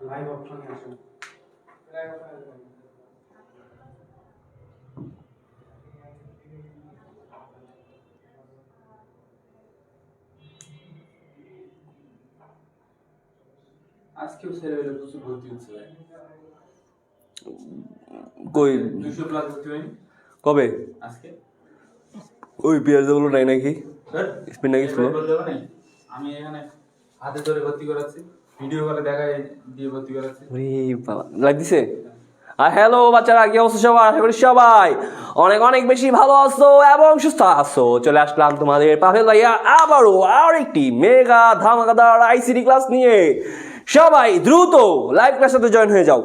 Live অপশনে আসুন। আজকেও ছেলেবেলে প্রচুর ভর্তি হচ্ছে ভাই। কই 200 প্লাস ভর্তি হয়নি কবে? আজকে। ওই পিয়ারগুলো নাই নাকি? স্পিন নাকি স্লো? আমি এখানে হাতে ধরে ভর্তি করাচ্ছি, ভিডিও কলে দেখায় দিয়ে ভর্তি করাচ্ছি। লাইক দিছে? আর হ্যালো বাচ্চারা, কি অবস্থা সবাই? আশা করি সবাই অনেক অনেক বেশি ভালো আছো এবং সুস্থ আছো। চলে আসলাম তোমাদের পাভেল ভাইয়া আবারও আর একটি মেগা ধামাকাদার আইসিটি ক্লাস নিয়ে। সবাই দ্রুত লাইভ ক্লাসের সাথে জয়েন হয়ে যাও।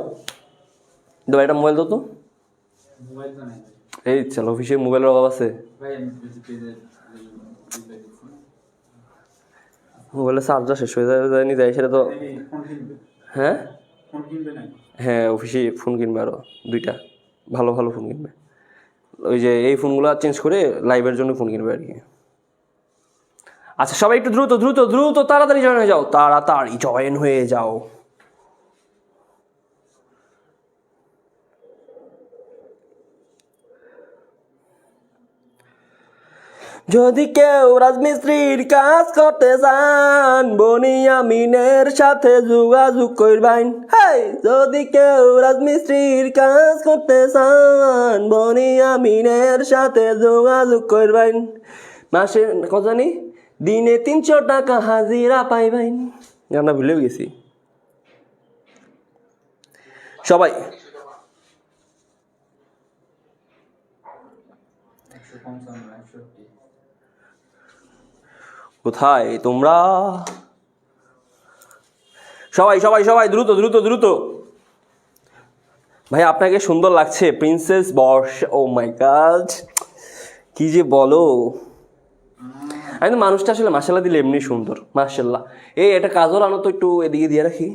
তো এটা মোবাইল দাও তো। মোবাইল তো নাই এই চলো, অফিসে মোবাইলের অভাব আছে? ভাই, আমি পেজে মোবাইলের চার্জার শেষ হয়ে যায়নি, যাই সেটা তো। ফোন কিনবে। হ্যাঁ ফোন কিনবে না? হ্যাঁ, অফিসে ফোন কিনবে আরও 2টা ভালো ভালো ফোন কিনবে। ওই যে এই ফোনগুলো চেঞ্জ করে লাইভের জন্য ফোন কিনবে আর কি। আচ্ছা সবাই একটু দ্রুত দ্রুত দ্রুত তাড়াতাড়ি জয়েন হয়ে যাও, তাড়াতাড়ি জয়েন হয়ে যাও। যদি কেউ রাজমিস্ত্রির কাজ করতে চান, বনিয়ামিনের সাথে যোগাযোগ করবেন। হেই, যদি কেউ রাজমিস্ত্রির কাজ করতে চান, বনিয়ামিনের সাথে যোগাযোগ করবেন। মাসে কত জানি, দিনে 300 টাকা হাজিরা পাইবেন। আমরা ভুলেও গেছি সবাই। 155 কোথায় তোমরা? সবাই সবাই সবাই দ্রুত দ্রুত দ্রুত। ভাই আপনাকে সুন্দর লাগছে প্রিন্সেস বর্ষা। ও মাই গড, কি যে বলো। আমি তো মানুষটা আসলে মাশাল্লাহ দিলে এমনি সুন্দর, মাশাল্লাহ। এটা কাজল আনো তো একটু এদিকে দিয়ে রাখি।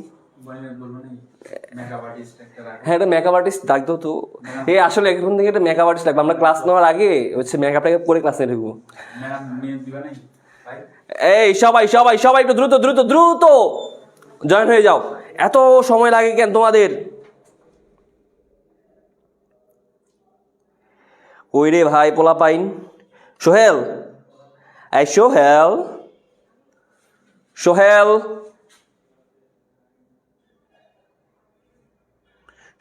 হ্যাঁ, এটা মেকআপ আর্টিস্ট ডাকতো তো। আসলে এখন থেকে একটা মেকআপ আর্টিস্ট লাগবে। আমরা ক্লাস নেওয়ার আগে হচ্ছে মেকআপটাকে করে ক্লাস নিয়ে ঢুকবো। এই সবাই সবাই সবাই একটু দ্রুত দ্রুত দ্রুত জয়েন হয়ে যাও। এত সময় লাগে কেন তোমাদের? ওই রে ভাই পোলা পাইন। সোহেল, এই সোহেল, সোহেল,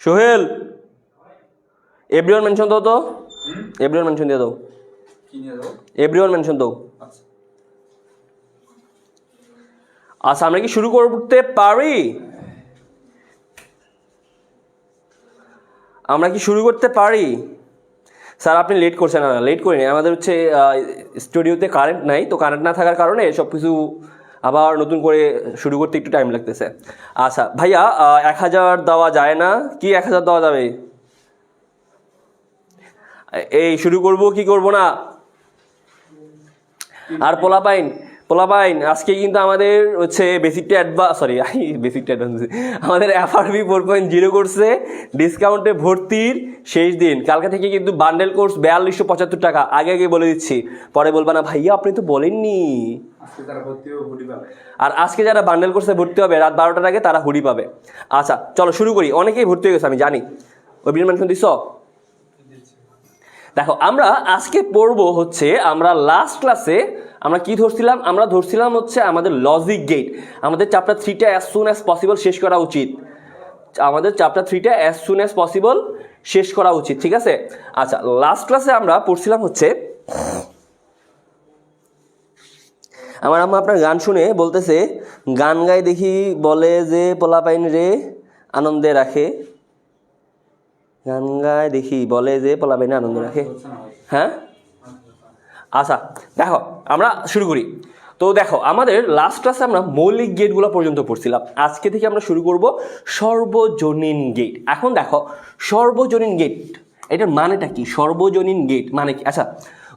সোহেল, এভরিওয়ান মেনশন দাও তো। এভরিওয়ান মেনশন দিয়ে দাও। এভরিওয়ান মেনশন দাও। আচ্ছা আমরা কি শুরু করতে পারি? আমরা কি শুরু করতে পারি? স্যার আপনি লেট করছেন না? লেট করিনি, আমাদের হচ্ছে স্টুডিওতে কারেন্ট নাই, তো কারেন্ট না থাকার কারণে সব কিছু আবার নতুন করে শুরু করতে একটু টাইম লাগতেছে। আচ্ছা ভাইয়া 1000 দেওয়া যায় না কি? 1000 দেওয়া যাবে? এই শুরু করব কি করব না? আর পোলাপাইন আজকে কিন্তু আমাদের হচ্ছে বেসিকটা অ্যাডভান্স আমাদের এফআরবি 4.0 করছে ডিসকাউন্টে ভর্তির শেষ দিন। কালকে থেকে কিন্তু বান্ডেল কোর্স 4275 টাকা। আগে আগে বলে দিচ্ছি, পরে বলবা না ভাইয়া আপনি তো বলেননি। আর আজকে যারা বান্ডেল কোর্সে ভর্তি হবে রাত 12টার আগে তারা হুডি পাবে। আচ্ছা চলো শুরু করি। অনেকেই ভর্তি হয়ে গেছে আমি জানি। অভিনয় মেনশন দিছ? দেখো আমরা আজকে পড়বো হচ্ছে, আমরা লাস্ট ক্লাসে আমরা কি ধরছিলাম? আমরা ধরছিলাম হচ্ছে আমাদের লজিক গেট। আমাদের চ্যাপ্টার 3টা অ্যাজ সুন অ্যাজ পসিবল শেষ করা উচিত। আমাদের চ্যাপ্টার 3টা অ্যাজ সুন অ্যাজ পসিবল শেষ করা উচিত, ঠিক আছে? আচ্ছা লাস্ট ক্লাসে আমরা পড়ছিলাম হচ্ছে, আমার আম্মা আপনার গান শুনে বলতেছে, গান গাই দেখি বলে যে পোলাপাইন রে আনন্দে রাখে। গান গায় দেখি বলে যে পোলাপাইন আনন্দে রাখে। হ্যাঁ আচ্ছা দেখো আমরা শুরু করি। তো দেখো আমাদের লাস্ট ক্লাসে আমরা মৌলিক গেটগুলো পর্যন্ত পড়ছিলাম। আজকে থেকে আমরা শুরু করব সর্বজনীন গেট। এখন দেখো সর্বজনীন গেট এটার মানেটা কি? সর্বজনীন গেট মানে কি? আচ্ছা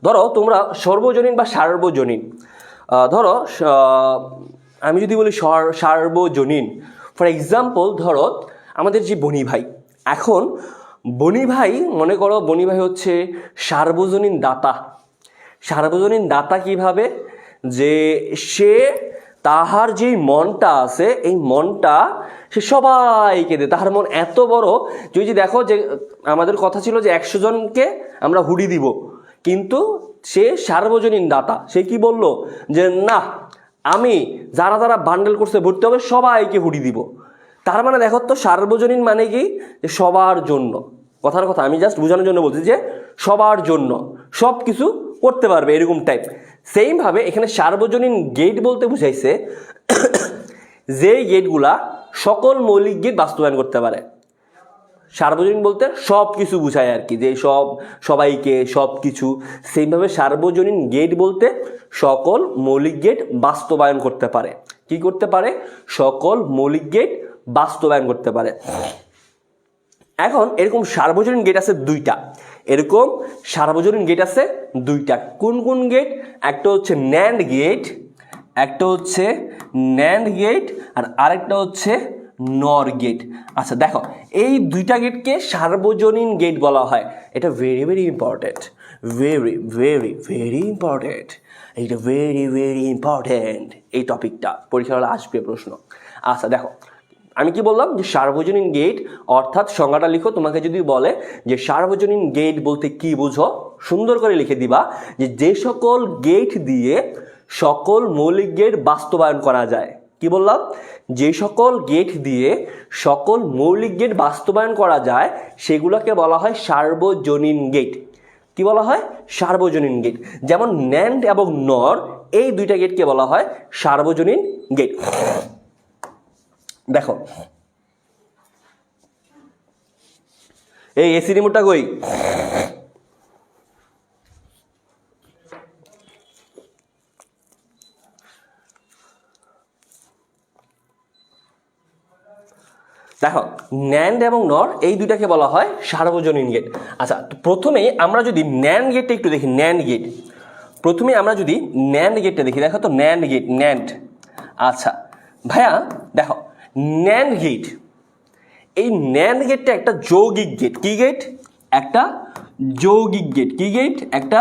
ধরো তোমরা সর্বজনীন বা সার্বজনীন, ধরো আমি যদি বলি সার্বজনীন, ফর এক্সাম্পল ধরো আমাদের যে বনি ভাই, এখন বনি ভাই মনে করো বনি ভাই হচ্ছে সার্বজনীন দাতা। সার্বজনীন দাতা কিভাবে? যে সে তাহার যেই মনটা আছে এই মনটা সে সবাইকে দেয়। তাহার মন এত বড় যে দেখো যে আমাদের কথা ছিল যে 100 জনকে আমরা হুডি দিব, কিন্তু সে সার্বজনীন দাতা। সে কি বলল যে না, আমি যারা যারা বান্ডেল করছে ভর্তি হবে সবাইকে হুডি দিব। তার মানে দেখো তো সার্বজনীন মানে কি, যে সবার জন্য। কথার কথা আমি জাস্ট বোঝানোর জন্য বলছি যে সবার জন্য সব কিছু করতে পারবে এরকম টাইপ। সেম ভাবে এখানে সার্বজনীন গেট বলতে বুঝাইছে যে গেটগুলা সকল মৌলিক গেট বাস্তবায়ন করতে পারে। সার্বজনীন বলতে সব কিছু বুঝায় আর কি, যে সবাইকে সব কিছু। সেইভাবে সার্বজনীন গেট বলতে সকল মৌলিক গেট বাস্তবায়ন করতে পারে। কি করতে পারে? সকল মৌলিক গেট বাস্তবায়ন করতে পারে। এখন এরকম সার্বজনীন গেট আছে দুইটা। এরকম সার্বজনীন গেট আছে দুইটা। কোন কোন গেট? একটা হচ্ছে ন্যান্ড গেট, একটা হচ্ছে ন্যান্ড গেট, আর আরেকটা হচ্ছে নর গেট। আচ্ছা দেখো, এই দুইটা গেটকে সার্বজনীন গেট বলা হয়। এটা very very important, very very very important. এইটা ভেরি ভেরি ইম্পর্টেন্ট, এই টপিকটা পরীক্ষা হলে আসবে প্রশ্ন। আচ্ছা দেখো, আমি কি বললাম যে সার্বজনীন গেট অর্থাৎ সংজ্ঞাটা লিখো। তোমাকে যদি বলে যে সার্বজনীন গেট বলতে কি বুঝো, সুন্দর করে লিখে দিবা যে সকল গেট দিয়ে সকল মৌলিক গেট বাস্তবায়ন করা যায়। কি বললাম? যে সকল গেট দিয়ে সকল মৌলিক গেট বাস্তবায়ন করা যায় সেগুলোকে বলা হয় সার্বজনীন গেট। কি বলা হয়? সার্বজনীন গেট। যেমন ন্যান্ড এবং নর, এই দুইটা গেটকে বলা হয় সার্বজনীন গেট। দেখো এই এসি রিমোটটা কই? দেখো ন্যান্ড এবং নর এই দুইটাকে বলা হয় সার্বজনীন গেট। আচ্ছা প্রথমেই আমরা যদি ন্যান্ড গেটটা একটু দেখি, ন্যান্ড গেট প্রথমে আমরা যদি ন্যান্ড গেটটা দেখি, দেখো তো ন্যান্ড গেট, ন্যান্ড। আচ্ছা ভাইয়া দেখো ন্যান্ড গেট, এই ন্যান্ড গেটটা একটা যৌগিক গেট। কি গেট? একটা যৌগিক গেট। কি গেট? একটা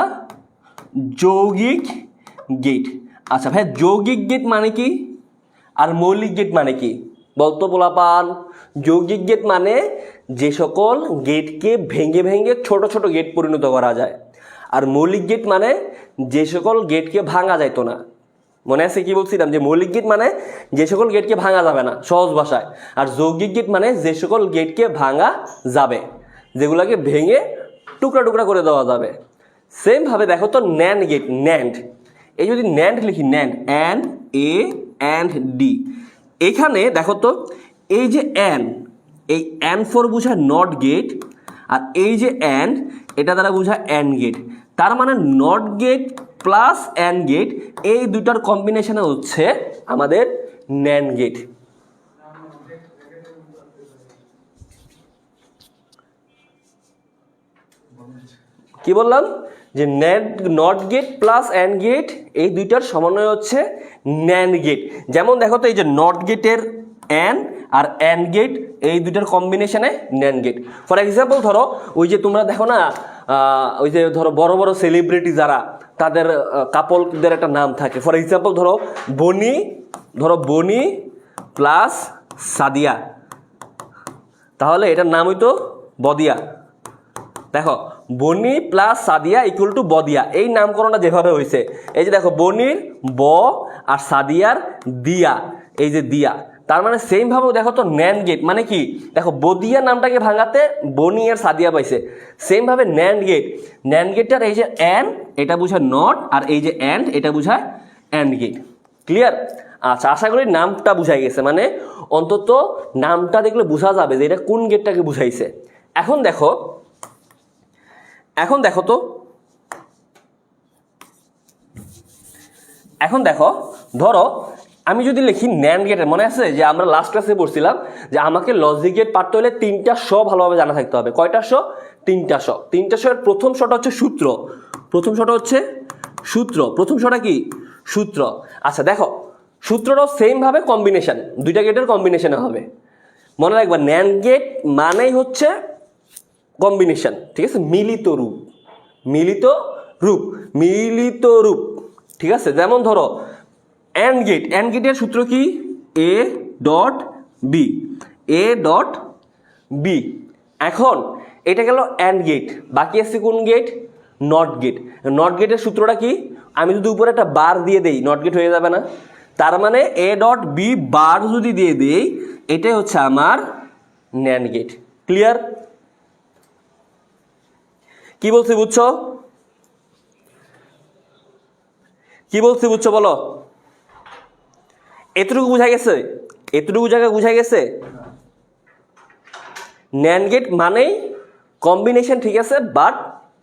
যৌগিক গেট। আচ্ছা ভাইয়া যৌগিক গেট মানে কি আর মৌলিক গেট মানে কি বলতো পোলাপান? যৌগিক গেট মানে যে সকল গেটকে ভেঙে ভেঙে ছোট ছোট গেট পরিণত করা যায়, আর মৌলিক গেট মানে যে সকল গেটকে ভাঙা যাইতো না। মনে আছে কি বলছিলাম? যে মৌলিক গেট মানে যে সকল গেটকে ভাঙা যাবে না সহজ ভাষায়, আর যৌগিক গেট মানে যে সকল গেটকে ভাঙা যাবে, যেগুলোকে ভেঙে টুকরা টুকরা করে দেওয়া যাবে। সেম ভাবে দেখো তো ন্যান্ড গেট, ন্যান্ড, এই যদি ন্যান্ড লিখি, NAND N A and D, এখানে দেখো তো এই যে এন, এই এন ফর বোঝায় নট গেট, আর এই যে এন্ড এটা দ্বারা বোঝায় অ্যান্ড গেট। তার মানে NOT gate plus AND gate এই দুটার কম্বিনেশনে হচ্ছে আমাদের ন্যান্ড গেট। কি বললাম? যে NOT gate plus AND gate এই দুইটার সমন্বয় হচ্ছে ন্যান্ড গেট। যেমন দেখো তো এই যে নট গেটের অ্যান্ড আর অ্যান্ড গেট এই দুইটার কম্বিনেশনে ন্যান্ড গেট। ফর এক্সাম্পল ধরো ওই যে তোমরা দেখো না, ওই যে ধরো বড় বড় সেলিব্রিটি যারা, তাদের কাপলদের একটা নাম থাকে। ফর এক্সাম্পল ধরো বনি, ধরো বনি প্লাস সাদিয়া, তাহলে এটার নাম হইতো বদিয়া। দেখো বনি প্লাস সাদিয়া ইকুয়াল টু বদিয়া, এই নামকরণটা যেভাবে হয়েছে, এই যে দেখো বনির ব আর সাদিয়ার দিয়া, এই যে দিয়া। তার মানে সেম ভাবে দেখো তো ন্যান্ড গেট মানে কি, দেখো বদিয়া নামটাকে ভাঙাতে বনি আর সাদিয়া পাইছে। সেম ভাবে ন্যান্ড গেট, ন্যান্ড গেটটার এই যে অ্যান্ড এটা বোঝায় নট, আর এই যে অ্যান্ড এটা বোঝায় অ্যান্ড গেট। ক্লিয়ার? আচ্ছা আশা করি নামটা বুঝাই গেছে, মানে অন্তত নামটা দেখলে বোঝা যাবে যে এটা কোন গেটটাকে বুঝাইছে। এখন দেখো তো, এখন দেখো ধরো আমি যদি লিখি ন্যান্ড গেটের, মনে আছে যে আমরা লাস্ট ক্লাসে পড়ছিলাম যে আমাকে লজিক গেট পারতে হলে 3টা শ ভালোভাবে জানা থাকতে হবে। কয়টা শ? 3টা শ। 3টা শ এর প্রথম শটা হচ্ছে সূত্র, প্রথম শটা হচ্ছে সূত্র, প্রথম শটা কি? সূত্র। আচ্ছা দেখো সূত্রটাও সেম ভাবে কম্বিনেশন, দুইটা গেটের কম্বিনেশনে হবে। মনে রাখবা ন্যান্ড গেট মানেই হচ্ছে কম্বিনেশন, ঠিক আছে? মিলিত রূপ, মিলিত রূপ, মিলিত রূপ, ঠিক আছে? যেমন ধরো অ্যান্ড গেটের সূত্র কি? A dot B, A dot B. এখন এটা গেল অ্যান্ড গেট, বাকি আছে কোন গেট? Not get. নট গেটের সূত্রটা কি? আমি যদি উপরে একটা বার দিয়ে দেই নট গেট হয়ে যাবে না? তার মানে এ ডট বি বার যদি দিয়ে দেই, এটাই হচ্ছে আমার ন্যান্ড গেট। ক্লিয়ার? কি বলছি বুঝছো? কি বলছি বুঝছো বলো? এতটুকু বোঝা গেছে? এতটুকু জায়গা বোঝা গেছে? ন্যান্ড গেট মানেই কম্বিনেশন, ঠিক আছে, বাট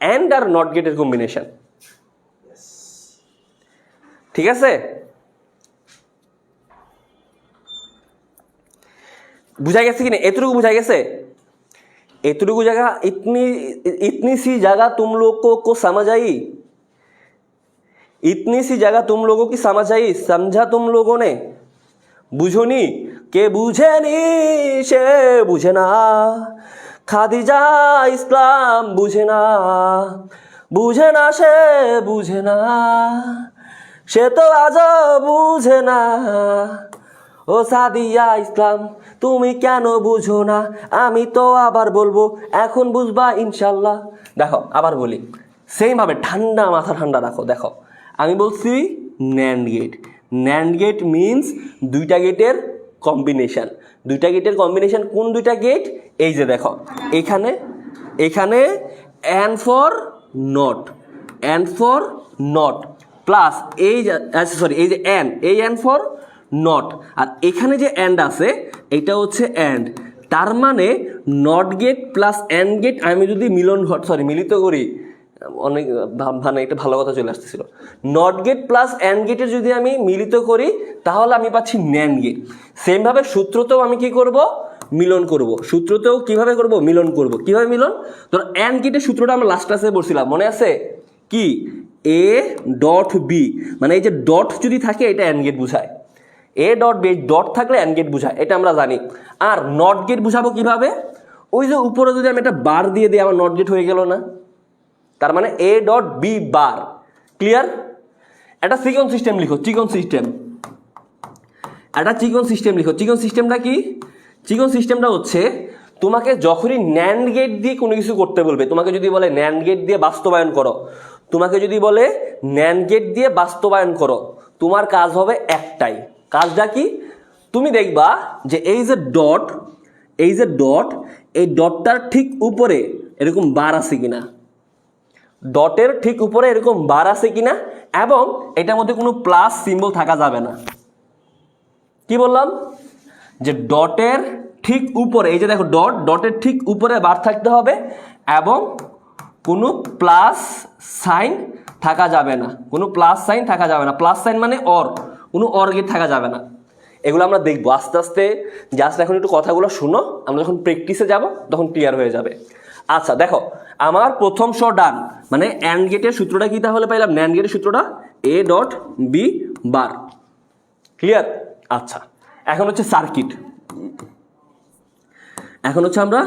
অ্যান্ড আর নট গেটের কম্বিনেশন। ঠিক আছে? বুঝা গেছে কিনা? এতটুকু বুঝা গেছে? एतटुकु जगह इतनी सी जगह तुम लोग को समझ आई? इतनी सी जगह तुम लोगों की समझ आई? समझा तुम लोगों ने? बुझोनी के बुझेनी से बुझे ना, खादिजा इस्लाम बुझे ना से बुझे ना, से तो आज बुझे ना। ও সাদিয়া ইসলাম তুমি কেন বুঝো না? আমি তো আবার বলবো, এখন বুঝবা ইনশাল্লাহ। দেখো আবার বলি, সেম ভাবে ঠান্ডা মাথা ঠান্ডা রাখো। দেখো আমি বলছি NAND gate. NAND gate means দুইটা গেটের কম্বিনেশন। দুইটা গেটের কম্বিনেশন কোন দুইটা গেট? এই যে দেখো এখানে এখানে and for not, and for not plus এই যে সরি এই যে অ্যান্ড, এই অ্যান্ড ফর নট, আর এখানে যে অ্যান্ড আছে এটা হচ্ছে অ্যান্ড। তার মানে NOT gate plus AND gate আমি যদি মিলিত করি, অনেক মানে একটা ভালো কথা চলে আসতেছিল, নট গেট প্লাস অ্যান্ড গেটের যদি আমি মিলিত করি তাহলে আমি পাচ্ছি ন্যান্ড গেট। সেমভাবে সূত্রতেও আমি কি করব? মিলন করব। সূত্রতেও কিভাবে করব? মিলন করব। কিভাবে মিলন? ধরো অ্যান্ড গেটের সূত্রটা আমরা লাস্ট ক্লাসে বলছিলাম, মনে আছে কি? এ ডট বি, মানে এই যে ডট যদি থাকে এটা অ্যান্ড গেট বুঝায়। এ ডট বি, ডট থাকলে অ্যান্ড গেট বুঝায়, এটা আমরা জানি। আর নট গেট বুঝাবো কিভাবে? ওই যে উপরে যদি আমি একটা বার দিয়ে দিই আমার নট গেট হয়ে গেল না? তার মানে A dot B bar. Clear? একটা চিকন সিস্টেম লিখো, চিকন সিস্টেম। একটা চিকন সিস্টেম লিখো। চিকন সিস্টেমটা কি? চিকন সিস্টেমটা হচ্ছে তোমাকে যখনই ন্যান্ড গেট দিয়ে কোনো কিছু করতে বলবে, তোমাকে যদি বলে ন্যান্ড গেট দিয়ে বাস্তবায়ন করো, তোমাকে যদি বলে ন্যান্ড গেট দিয়ে বাস্তবায়ন করো, তোমার কাজ হবে একটাই। কাজটা কি? তুমি দেখবা যে এই যে ডট, এই যে ডট, এই ডটটার ঠিক উপরে এরকম বার আছে কিনা, ডটের ঠিক উপরে এরকম বার আছে কিনা, এবং এটার মধ্যে কোনো প্লাস সিম্বল থাকা যাবে না। কি বললাম? যে ডটের ঠিক উপরে, এই যে দেখো ডট, ডটের ঠিক উপরে বার থাকতে হবে এবং কোনো প্লাস সাইন থাকা যাবে না, কোনো প্লাস সাইন থাকা যাবে না। প্লাস সাইন মানে অর, কোনো অর গেট থাকা যাবে না। এগুলো আমরা দেখবো আস্তে আস্তে। জাস্ট এখন একটু কথাগুলো শুনো, আমরা যখন প্র্যাকটিসে যাব তখন ক্লিয়ার হয়ে যাবে। আচ্ছা দেখো আমার প্রথম শ ডান, মানে অ্যান্ড গেটের সূত্রটা কি তাহলে পাইলাম? ন্যান্ড গেটের সূত্রটা A dot B bar. Clear? আচ্ছা এখন হচ্ছে সার্কিট। এখন হচ্ছে আমরা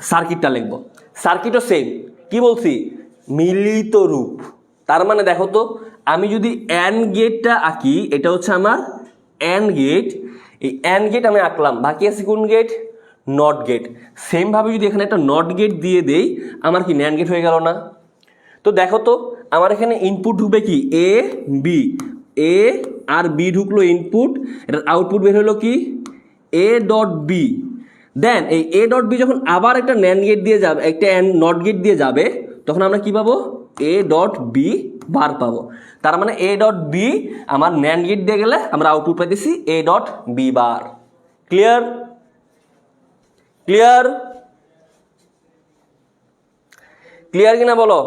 সার্কিটটা লিখবো। সার্কিটও সেম, কি বলছি? মিলিত রূপ। তার মানে দেখো তো, আমি যদি অ্যান্ড গেটটা আঁকি, এটা হচ্ছে আমার অ্যান্ড গেট, এই অ্যান্ড গেট আমি আঁকলাম, বাকি আছে কোন গেট? Not get. সেমভাবে যদি এখানে একটা নট গেট দিয়ে দেই, আমার কি ন্যান্ড গেট হয়ে গেল না? তো দেখো তো আমার এখানে ইনপুট ঢুকবে কি? A B, A R B ঢুকলো ইনপুট, এটার আউটপুট বের হলো কি? A dot B. দেন এই এ ডট বি যখন আবার একটা ন্যান্ড গেট দিয়ে যাবে, একটা নট গেট দিয়ে যাবে, তখন আমরা কি পাবো? এ ডট বি বার পাবো। তার মানে এ ডট বি আমার ন্যান্ড গেট দিয়ে গেলে আমরা আউটপুট পাইতেছি A dot B bar. Clear? Clear? Clear কিনা বলো?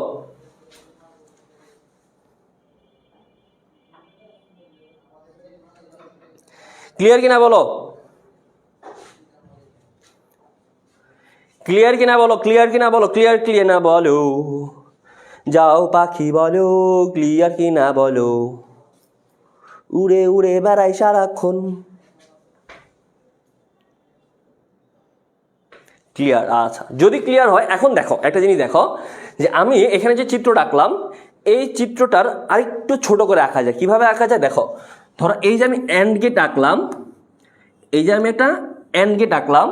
ক্লিয়ার কিনা বলো? ক্লিয়ার কিনা বলো? ক্লিয়ার কিনা বলো? ক্লিয়ার ক্লিয়ার না বলো, যাও পাখি বলো ক্লিয়ার কিনা বলো, উড়ে উড়ে বেড়াই সারাক্ষণ। ক্লিয়ার? আচ্ছা যদি ক্লিয়ার হয়, এখন দেখো একটা জিনিস দেখো, যে আমি এখানে যে চিত্র ডাকলাম, এই চিত্রটার আরেকটু ছোট করে আঁকা যায়। কিভাবে আঁকা যায় দেখো, ধরো এই যে আমি অ্যান্ড গেট আঁকলাম, এই যে আমি একটা অ্যান্ড গেট আঁকলাম,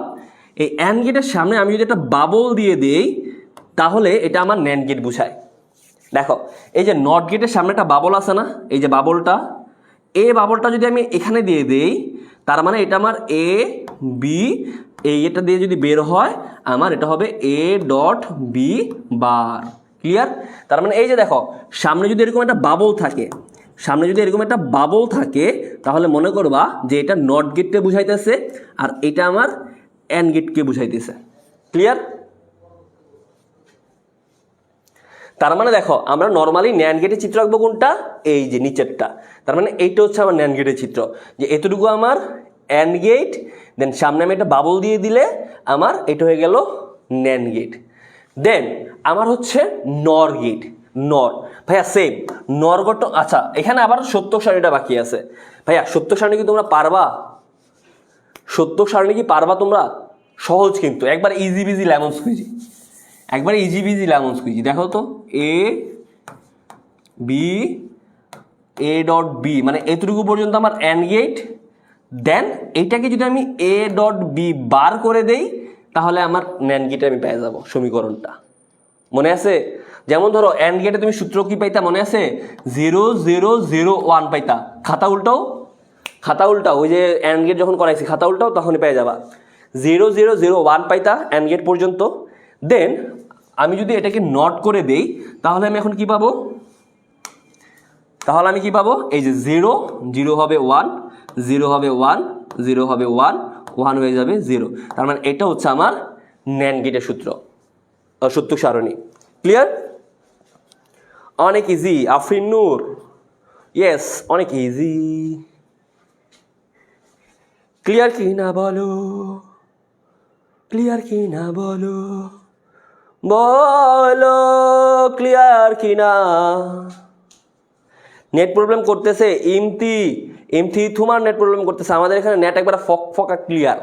এই অ্যান্ড গেটের সামনে আমি যদি একটা বাবল দিয়ে দিই তাহলে এটা আমার ন্যান্ড গেট বোঝায়। দেখো এই যে নট গেটের সামনে একটা বাবল আছে না, এই যে বাবলটা, এই বাবলটা যদি আমি এখানে দিয়ে দেই তার মানে এটা আমার এ বি, এই এটা দিয়ে যদি বের হয় আমার এটা হবে A dot B bar. Clear? তার মানে এই যে দেখো সামনে যদি এরকম একটা বাবল থাকে, সামনে যদি এরকম একটা বাবল থাকে তাহলে মনে করবা যে এটা নট গেটকে বুঝাইতেছে আর এটা আমার অ্যান্ড গেটকে বুঝাইতেছে। ক্লিয়ার? তার মানে দেখো আমরা নর্মালি ন্যান্ড গেটের চিত্র আঁকবো কোনটা, এই যে নিচেরটা। তার মানে এইটা হচ্ছে আমার ন্যান্ড গেটের চিত্র, যে এতটুকু আমার অ্যান্ড গেট, দেন সামনে আমি একটা বাবল দিয়ে দিলে আমার এটা হয়ে গেল ন্যান্ড গেট। দেন আমার হচ্ছে নর গেট। নর ভাইয়া সেম নর গট। আচ্ছা এখানে আবার সত্যক সারণীটা বাকি আছে। ভাইয়া সত্যক সারণী কি তোমরা পারবা? সত্যক সারণী কি পারবা তোমরা? সহজ কিন্তু, একবার ইজি বিজি লেমন স্কুইজি, একবার ইজি বিজি লেমন স্কুইজি। দেখো তো A B, A dot B, মানে এতটুকু পর্যন্ত আমার অ্যান্ড গেট। দেন এইটাকে যদি আমি এ ডট বি বার করে দেই তাহলে আমার ন্যান্ড গেটে আমি পেয়ে যাব সমীকরণটা। মনে আছে? যেমন ধরো অ্যান্ড গেটে তুমি সূত্র কি পাইতা মনে আছে? 0 0 0 1 পাইতা। খাতা উল্টাও, খাতা উল্টাও, ওই যে অ্যান্ড গেট যখন করাইছি খাতা উল্টাও তখনই পেয়ে যাবা। 0 0 0 1 পাইতা অ্যান্ড গেট পর্যন্ত। দেন আমি যদি এটাকে নট করে দেই তাহলে আমি এখন কি পাবো? তাহলে আমি কি পাবো? এই যে 0 0 হবে 1, 0 হবে 1, 0 হবে 1, 1 হয়ে যাবে 0। তার মানে এটা হচ্ছে আমার ন্যান্ড গেটের সূত্র, সত্যক সারণী। ক্লিয়ার? অনেক ইজি আফরিন নূর, ইয়েস অনেক ইজি। ক্লিয়ার কি না বলো, ক্লিয়ার কি না বলো, বলো ক্লিয়ার কি না। নেট প্রবলেম করতেছে ইমতি, ইমতি তোমার নেট প্রবলেম করতেছে, আমাদের এখানে নেট একবার ফকা ক্লিয়ার।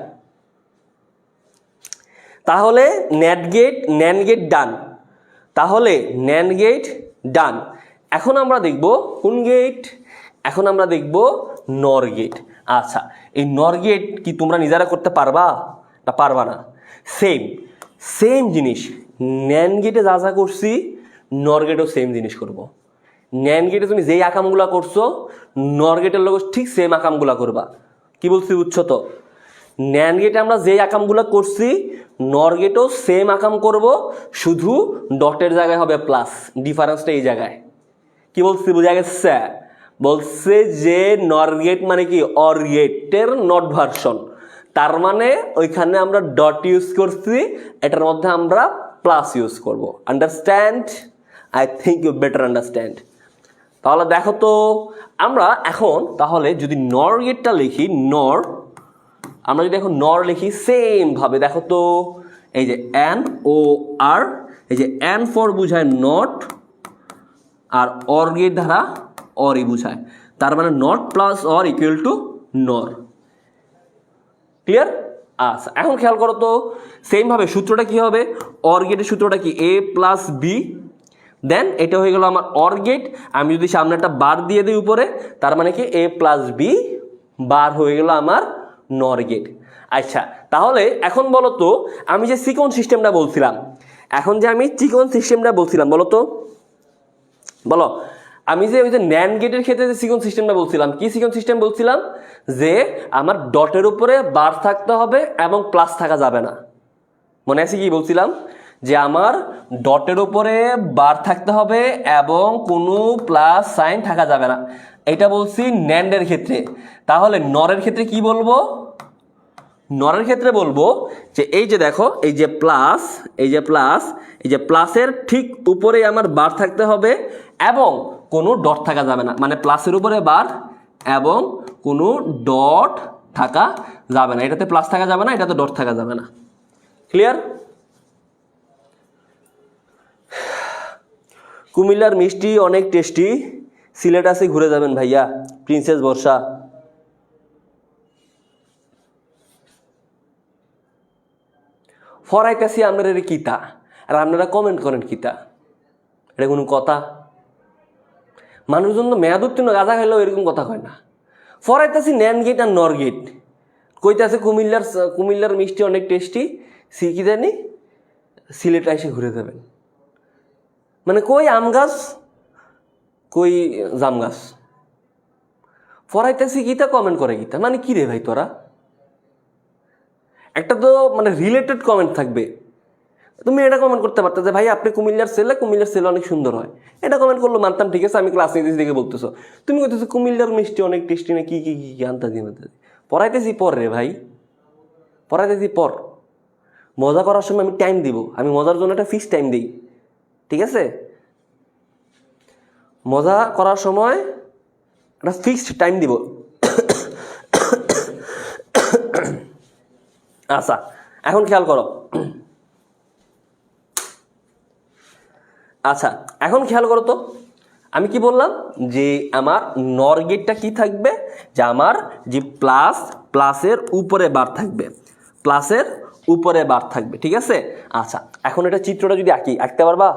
তাহলে ন্যান্ড গেট ডান, তাহলে ন্যান্ড গেট ডান। এখন আমরা দেখব কোন গেট? এখন আমরা দেখব নর গেট। আচ্ছা এই নর গেট কি তোমরা নিজেরা করতে পারবা না পারবা না? সেম সেম জিনিস ন্যান্ড গেটে যা যা করছি নর গেটেও সেম জিনিস করব। ন্যান্ড গেটে তুমি যেই আকামগুলা করছো নর গেটের লোক ঠিক সেম আকামগুলা করবা। কি বলছি বুঝছো তো? ন্যান্ড গেটে আমরা যেই আকামগুলো করছি নর গেটেও সেম আকাম করব, শুধু ডটের জায়গায় হবে প্লাস। ডিফারেন্সটা এই জায়গায়। কি বলছি বোঝা গেছে? বলছে যে নর গেট মানে কি অর গেটের নট ভার্সন, তার মানে ওইখানে আমরা ডট ইউজ করছি, এটার মধ্যে আমরা প্লাস ইউজ করব। Understand? I think you better understand. তাহলে দেখো তো আমরা এখন তাহলে যদি নর গেটটা লিখি, নর আমরা যদি এখন নর লিখি সেম ভাবে, দেখো তো এই যে এন ও আর, এই যে এন ফর বুঝায় নট আর অর গেট দ্বারা অরই বুঝায়, তার মানে not plus or equal to নর। ক্লিয়ার? আচ্ছা এখন খেয়াল করো তো সেম ভাবে সূত্রটা কি হবে? অর গেটের সূত্রটা কি? এ প্লাস বি, দেন এটা হয়ে গেল আমার অর গেট। আমি যদি সামনে একটা বার দিয়ে দিই উপরে, তার মানে কি এ প্লাস বি বার হয়ে গেল আমার নর গেট। আচ্ছা তাহলে এখন বলো তো আমি যে সিকোয়েন্স সিস্টেমটা বলছিলাম, এখন যে আমি সিকোয়েন্স সিস্টেমটা বলছিলাম বলো তো, বলো আমি যে ওই যে ন্যান্ড গেটের ক্ষেত্রে যে সিকোয়েন্স সিস্টেমটা বলছিলাম, কি সিকোয়েন্স সিস্টেম বলছিলাম? যে আমার ডটের উপরে বার থাকতে হবে এবং প্লাস থাকা যাবে না। মনে আছে কি বলছিলাম? যে আমার ডটের উপরে বার থাকতে হবে এবং কোনো প্লাস সাইন থাকা যাবে না, এটা বলছি ন্যান্ডের ক্ষেত্রে। তাহলে নরের ক্ষেত্রে কি বলবো? নরের ক্ষেত্রে বলবো যে এই যে দেখো এই যে প্লাস, এই যে প্লাস, এই যে প্লাসের ঠিক উপরে আমার বার থাকতে হবে এবং কোনো ডট থাকা যাবে না, মানে প্লাসের উপরে বার এবং কোনো ডট থাকা যাবে না। এটাতে প্লাস থাকা যাবে না, এটাতে ডট থাকা যাবে না। ক্লিয়ার? কুমিল্লার মিষ্টি অনেক টেস্টি, সিলেট আছে ঘুরে যাবেন ভাইয়া। প্রিন্সেস বর্ষা। ফরাইতাছি আপনারা কিতা আর আপনারা কমেন্ট করেন কিতা? এটা কোনো কথা? মানুষজন তো মেয়াদ উত্তীর্ণ গাঁজা খাইলেও এরকম কথা কয় না। ফরাইতেছি ন্যান্ড গেট আর নর গেট, কইতাছে কুমিল্লার মিষ্টি অনেক টেস্টি, কি জানি সিলেটে এসে ঘুরে যাবেন। মানে কই আম গাছ কই জাম গাছ, ফরাইতেছি গীতা কমেন্ট করে গীতা, মানে কি রে ভাই তোরা? একটা তো মানে রিলেটেড কমেন্ট থাকবে। তুমি এটা কমেন্ট করতে পারতো যে ভাই আপনি কুমিল্লার ছেলে অনেক সুন্দর হয়, এটা কমেন্ট করলো মানতাম, ঠিক আছে আমি ক্লাস নিতেছি দেখে বলতেছো। তুমি বলতেছো কুমিল্লার মিষ্টি অনেক টেস্টি না কি কি কি কি আনতা দিন, পড়াইতেছি পর রে ভাই, পড়াইতেছি পর। মজা করার সময় আমি টাইম দিব, আমি মজার জন্য একটা ফিক্স টাইম দিই, ঠিক আছে? মজা করার সময় একটা ফিক্সড টাইম দিব। আচ্ছা এখন খেয়াল করো, আচ্ছা এখন খেয়াল করো তো আমি কি বললাম যে আমার নর গেটটা কি থাকবে, যে আমার যে প্লাসের উপরে বার থাকবে, প্লাসের উপরে বার থাকবে, ঠিক আছে? আচ্ছা এখন এটা চিত্রটা যদি আঁকতে পারবা?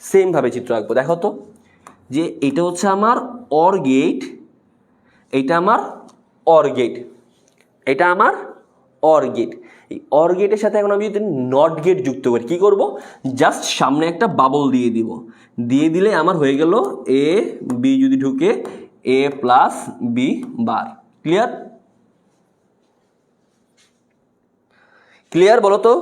সেম ভাবে চিত্র আঁকবো। দেখো তো যে এটা হচ্ছে আমার অর গেট, এটা আমার অর গেট, এটা আমার অর গেট। এই অর গেটের সাথে এখন আমি যদি নট গেট যুক্ত করি কি করব, জাস্ট সামনে একটা বাবল দিয়ে দিব, দিয়ে দিলে আমার হয়ে গেল এ বি যদি ঢুকে A plus B bar. Clear? Clear বলো তো?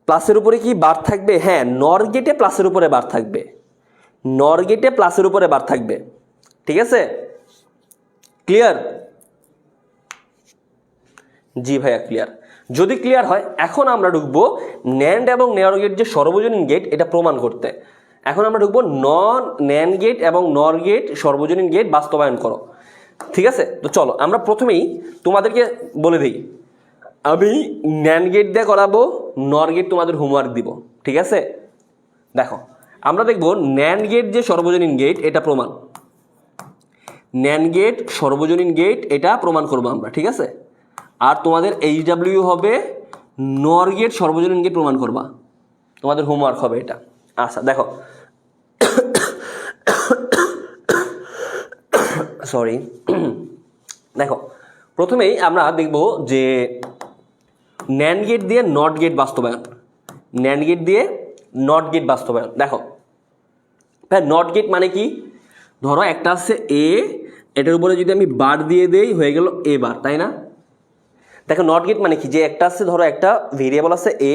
প্লাসের উপরে কি বার থাকবে? হ্যাঁ, নর গেটে প্লাসের উপরে বার থাকবে, নর গেটে প্লাসের উপরে বার থাকবে, ঠিক আছে? ক্লিয়ার? জি ভাইয়া ক্লিয়ার। যদি ক্লিয়ার হয় এখন আমরা ঢুকবো ন্যান্ড এবং নেয়ার গেট যে সর্বজনীন গেট এটা প্রমাণ করতে। এখন আমরা ঢুকবো ন্যান্ড গেট এবং নর গেট সর্বজনীন গেট বাস্তবায়ন করো, ঠিক আছে? তো চলো আমরা প্রথমেই তোমাদেরকে বলে দিই, আমি ন্যান্ড গেট দিয়ে করাবো, নর গেট তোমাদের হোমওয়ার্ক দিব, ঠিক আছে? দেখো আমরা দেখবো ন্যান্ড গেট যে সর্বজনীন গেট এটা প্রমাণ, ন্যান্ড গেট সর্বজনীন গেট এটা প্রমাণ করবো আমরা, ঠিক আছে? আর তোমাদের HW হবে নর গেট সর্বজনীন গেট প্রমাণ করবা, তোমাদের হোমওয়ার্ক হবে এটা। আচ্ছা দেখো, সরি, দেখো প্রথমেই আমরা দেখব যে ন্যান্ড গেট দিয়ে নট গেট বাস্তবায়ন, ন্যান্ড গেট দিয়ে নট গেট বাস্তবায়ন। দেখো নট গেট মানে কি, ধরো একটা আছে এ, এটার উপরে যদি আমি বার দিয়ে দেই হয়ে গেল এ বার, তাই না? দেখো নট গেট মানে কি, যে একটা আছে ধরো একটা ভেরিয়েবল আছে এ,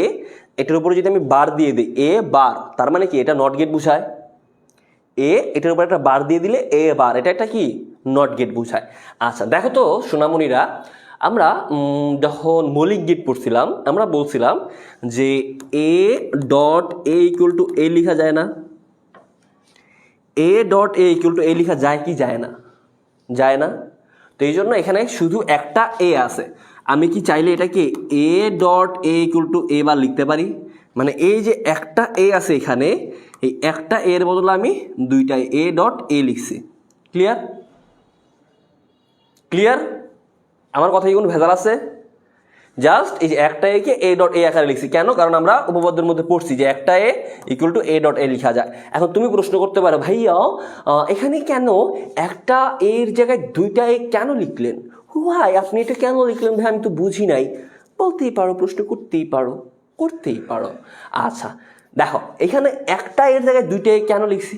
এটার উপরে যদি আমি বার দিয়ে দিই এ বার, তার মানে কি এটা নট গেট বুঝায়। এ এটার উপরে একটা বার দিয়ে দিলে এ বার, এটা একটা কি নট গেট বুঝায়। আচ্ছা দেখো তো সোনামণিরা, আমরা যখন মৌলিক গেট পড়ছিলাম আমরা বলছিলাম যে A dot A equal to A লেখা যায় না? A dot A equal to A লেখা যায় কি যায় না? যায় না। তো এই জন্য এখানে শুধু একটা এ আছে, আমি কি চাইলে এটাকে A dot A equal to A bar লিখতে পারি? মানে এই যে একটা এ আছে এখানে, এই একটা এর বদলে আমি দুইটা এ ডট এ লিখছি। ক্লিয়ার? ক্লিয়ার? আমার কথায় কোনো ভেজাল আছে? জাস্ট এই যে একটা এ কে এ ডট এ আকারে লিখছি, কেন? কারণ আমরা উপপাদ্যের মধ্যে পড়ছি যে একটা A equal to A dot A লেখা যায়। এখন তুমি প্রশ্ন করতে পারো, ভাইয়া এখানে কেন একটা এর জায়গায় দুইটা এ কেন লিখলেন? ভাই আপনি এটা কেন লিখলেন ভাই, আমি তো বুঝি নাই। বলতেই পারো, প্রশ্ন করতেই পারো, করতেই পারো। আচ্ছা দেখো এখানে একটা এর জায়গায় দুইটা এ কেন লিখছি?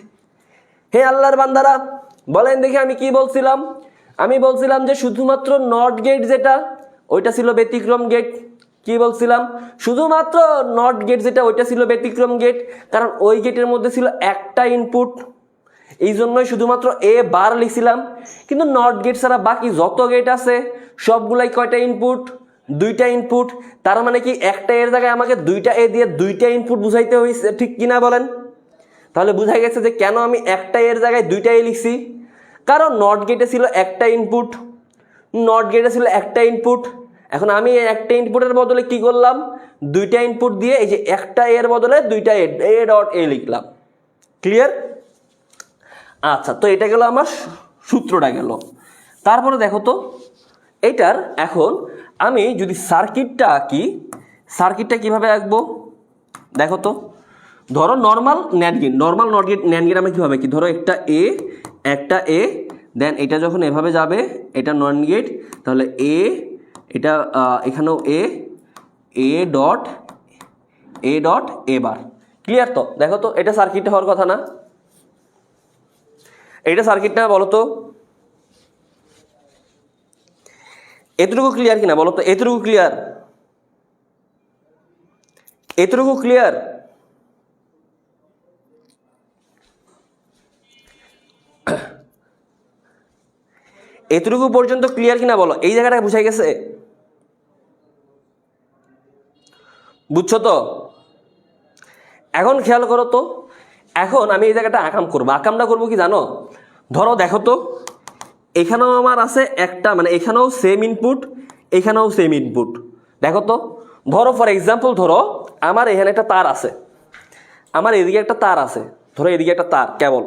হে আল্লাহর বান্দারা বলেন দেখি আমি কি বলছিলাম? আমি বলছিলাম যে শুধুমাত্র নট গেট যেটা ওইটা ছিল ব্যতিক্রম গেট। কি বলছিলাম? শুধুমাত্র নট গেট যেটা ওইটা ছিল ব্যতিক্রম গেট, কারণ ওই গেটের মধ্যে ছিল একটা ইনপুট, এই জন্যই শুধুমাত্র এ বার লিখছিলাম। কিন্তু নট গেট ছাড়া বাকি যত গেট আছে সবগুলাই কয়টা ইনপুট? দুইটা ইনপুট। তার মানে কি একটা এর জায়গায় আমাকে দুইটা এ দিয়ে দুইটা ইনপুট বুঝাইতে হয়েছে, ঠিক কিনা বলেন? তাহলে বুঝাই গেছে যে কেন আমি একটা এর জায়গায় দুইটা এ লিখছি, কারণ নট গেটে ছিল একটা ইনপুট, নট গেটে ছিল একটা ইনপুট। এখন আমি একটা ইনপুটের বদলে কি করলাম? দুইটা ইনপুট দিয়ে এই যে একটা এর বদলে দুইটা এ ডট এ লিখলাম। ক্লিয়ার? আচ্ছা তো এটা গেল আমার সূত্রটা গেল। তারপরে দেখো তো এটার এখন আমি যদি সার্কিটটা আঁকি, সার্কিটটা কিভাবে আঁকবো দেখো তো। ধরো normal NAND gate, normal NAND gate আমরা কীভাবে কি, ধরো একটা এ দেন এটা যখন এভাবে যাবে এটা নর্মাল গেট, তাহলে এটা এখানেও এ ডট এ বার। ক্লিয়ার তো? দেখো তো এটা সার্কিটটা হওয়ার কথা না? এটা সার্কিটটা বলো তো, এতটুকু ক্লিয়ার কিনা বলো তো? এতটুকু ক্লিয়ার? এতটুকু ক্লিয়ার? এতটুকু পর্যন্ত ক্লিয়ার কিনা বলো? এই জায়গাটা বুঝাই গেছে? বুঝছো তো? এখন খেয়াল করো তো, এখন আমি এই জায়গাটা আকাম করবো। আকামটা করবো কি জানো? ধরো দেখো তো, এখানেও আমার আছে একটা, মানে এখানেও সেম ইনপুট, এখানেও সেম ইনপুট। দেখো তো, ধরো ফর এক্সাম্পল, ধরো আমার এখানে একটা তার আছে, আমার এদিকে একটা তার আছে, ধরো এদিকে একটা তার কেবল।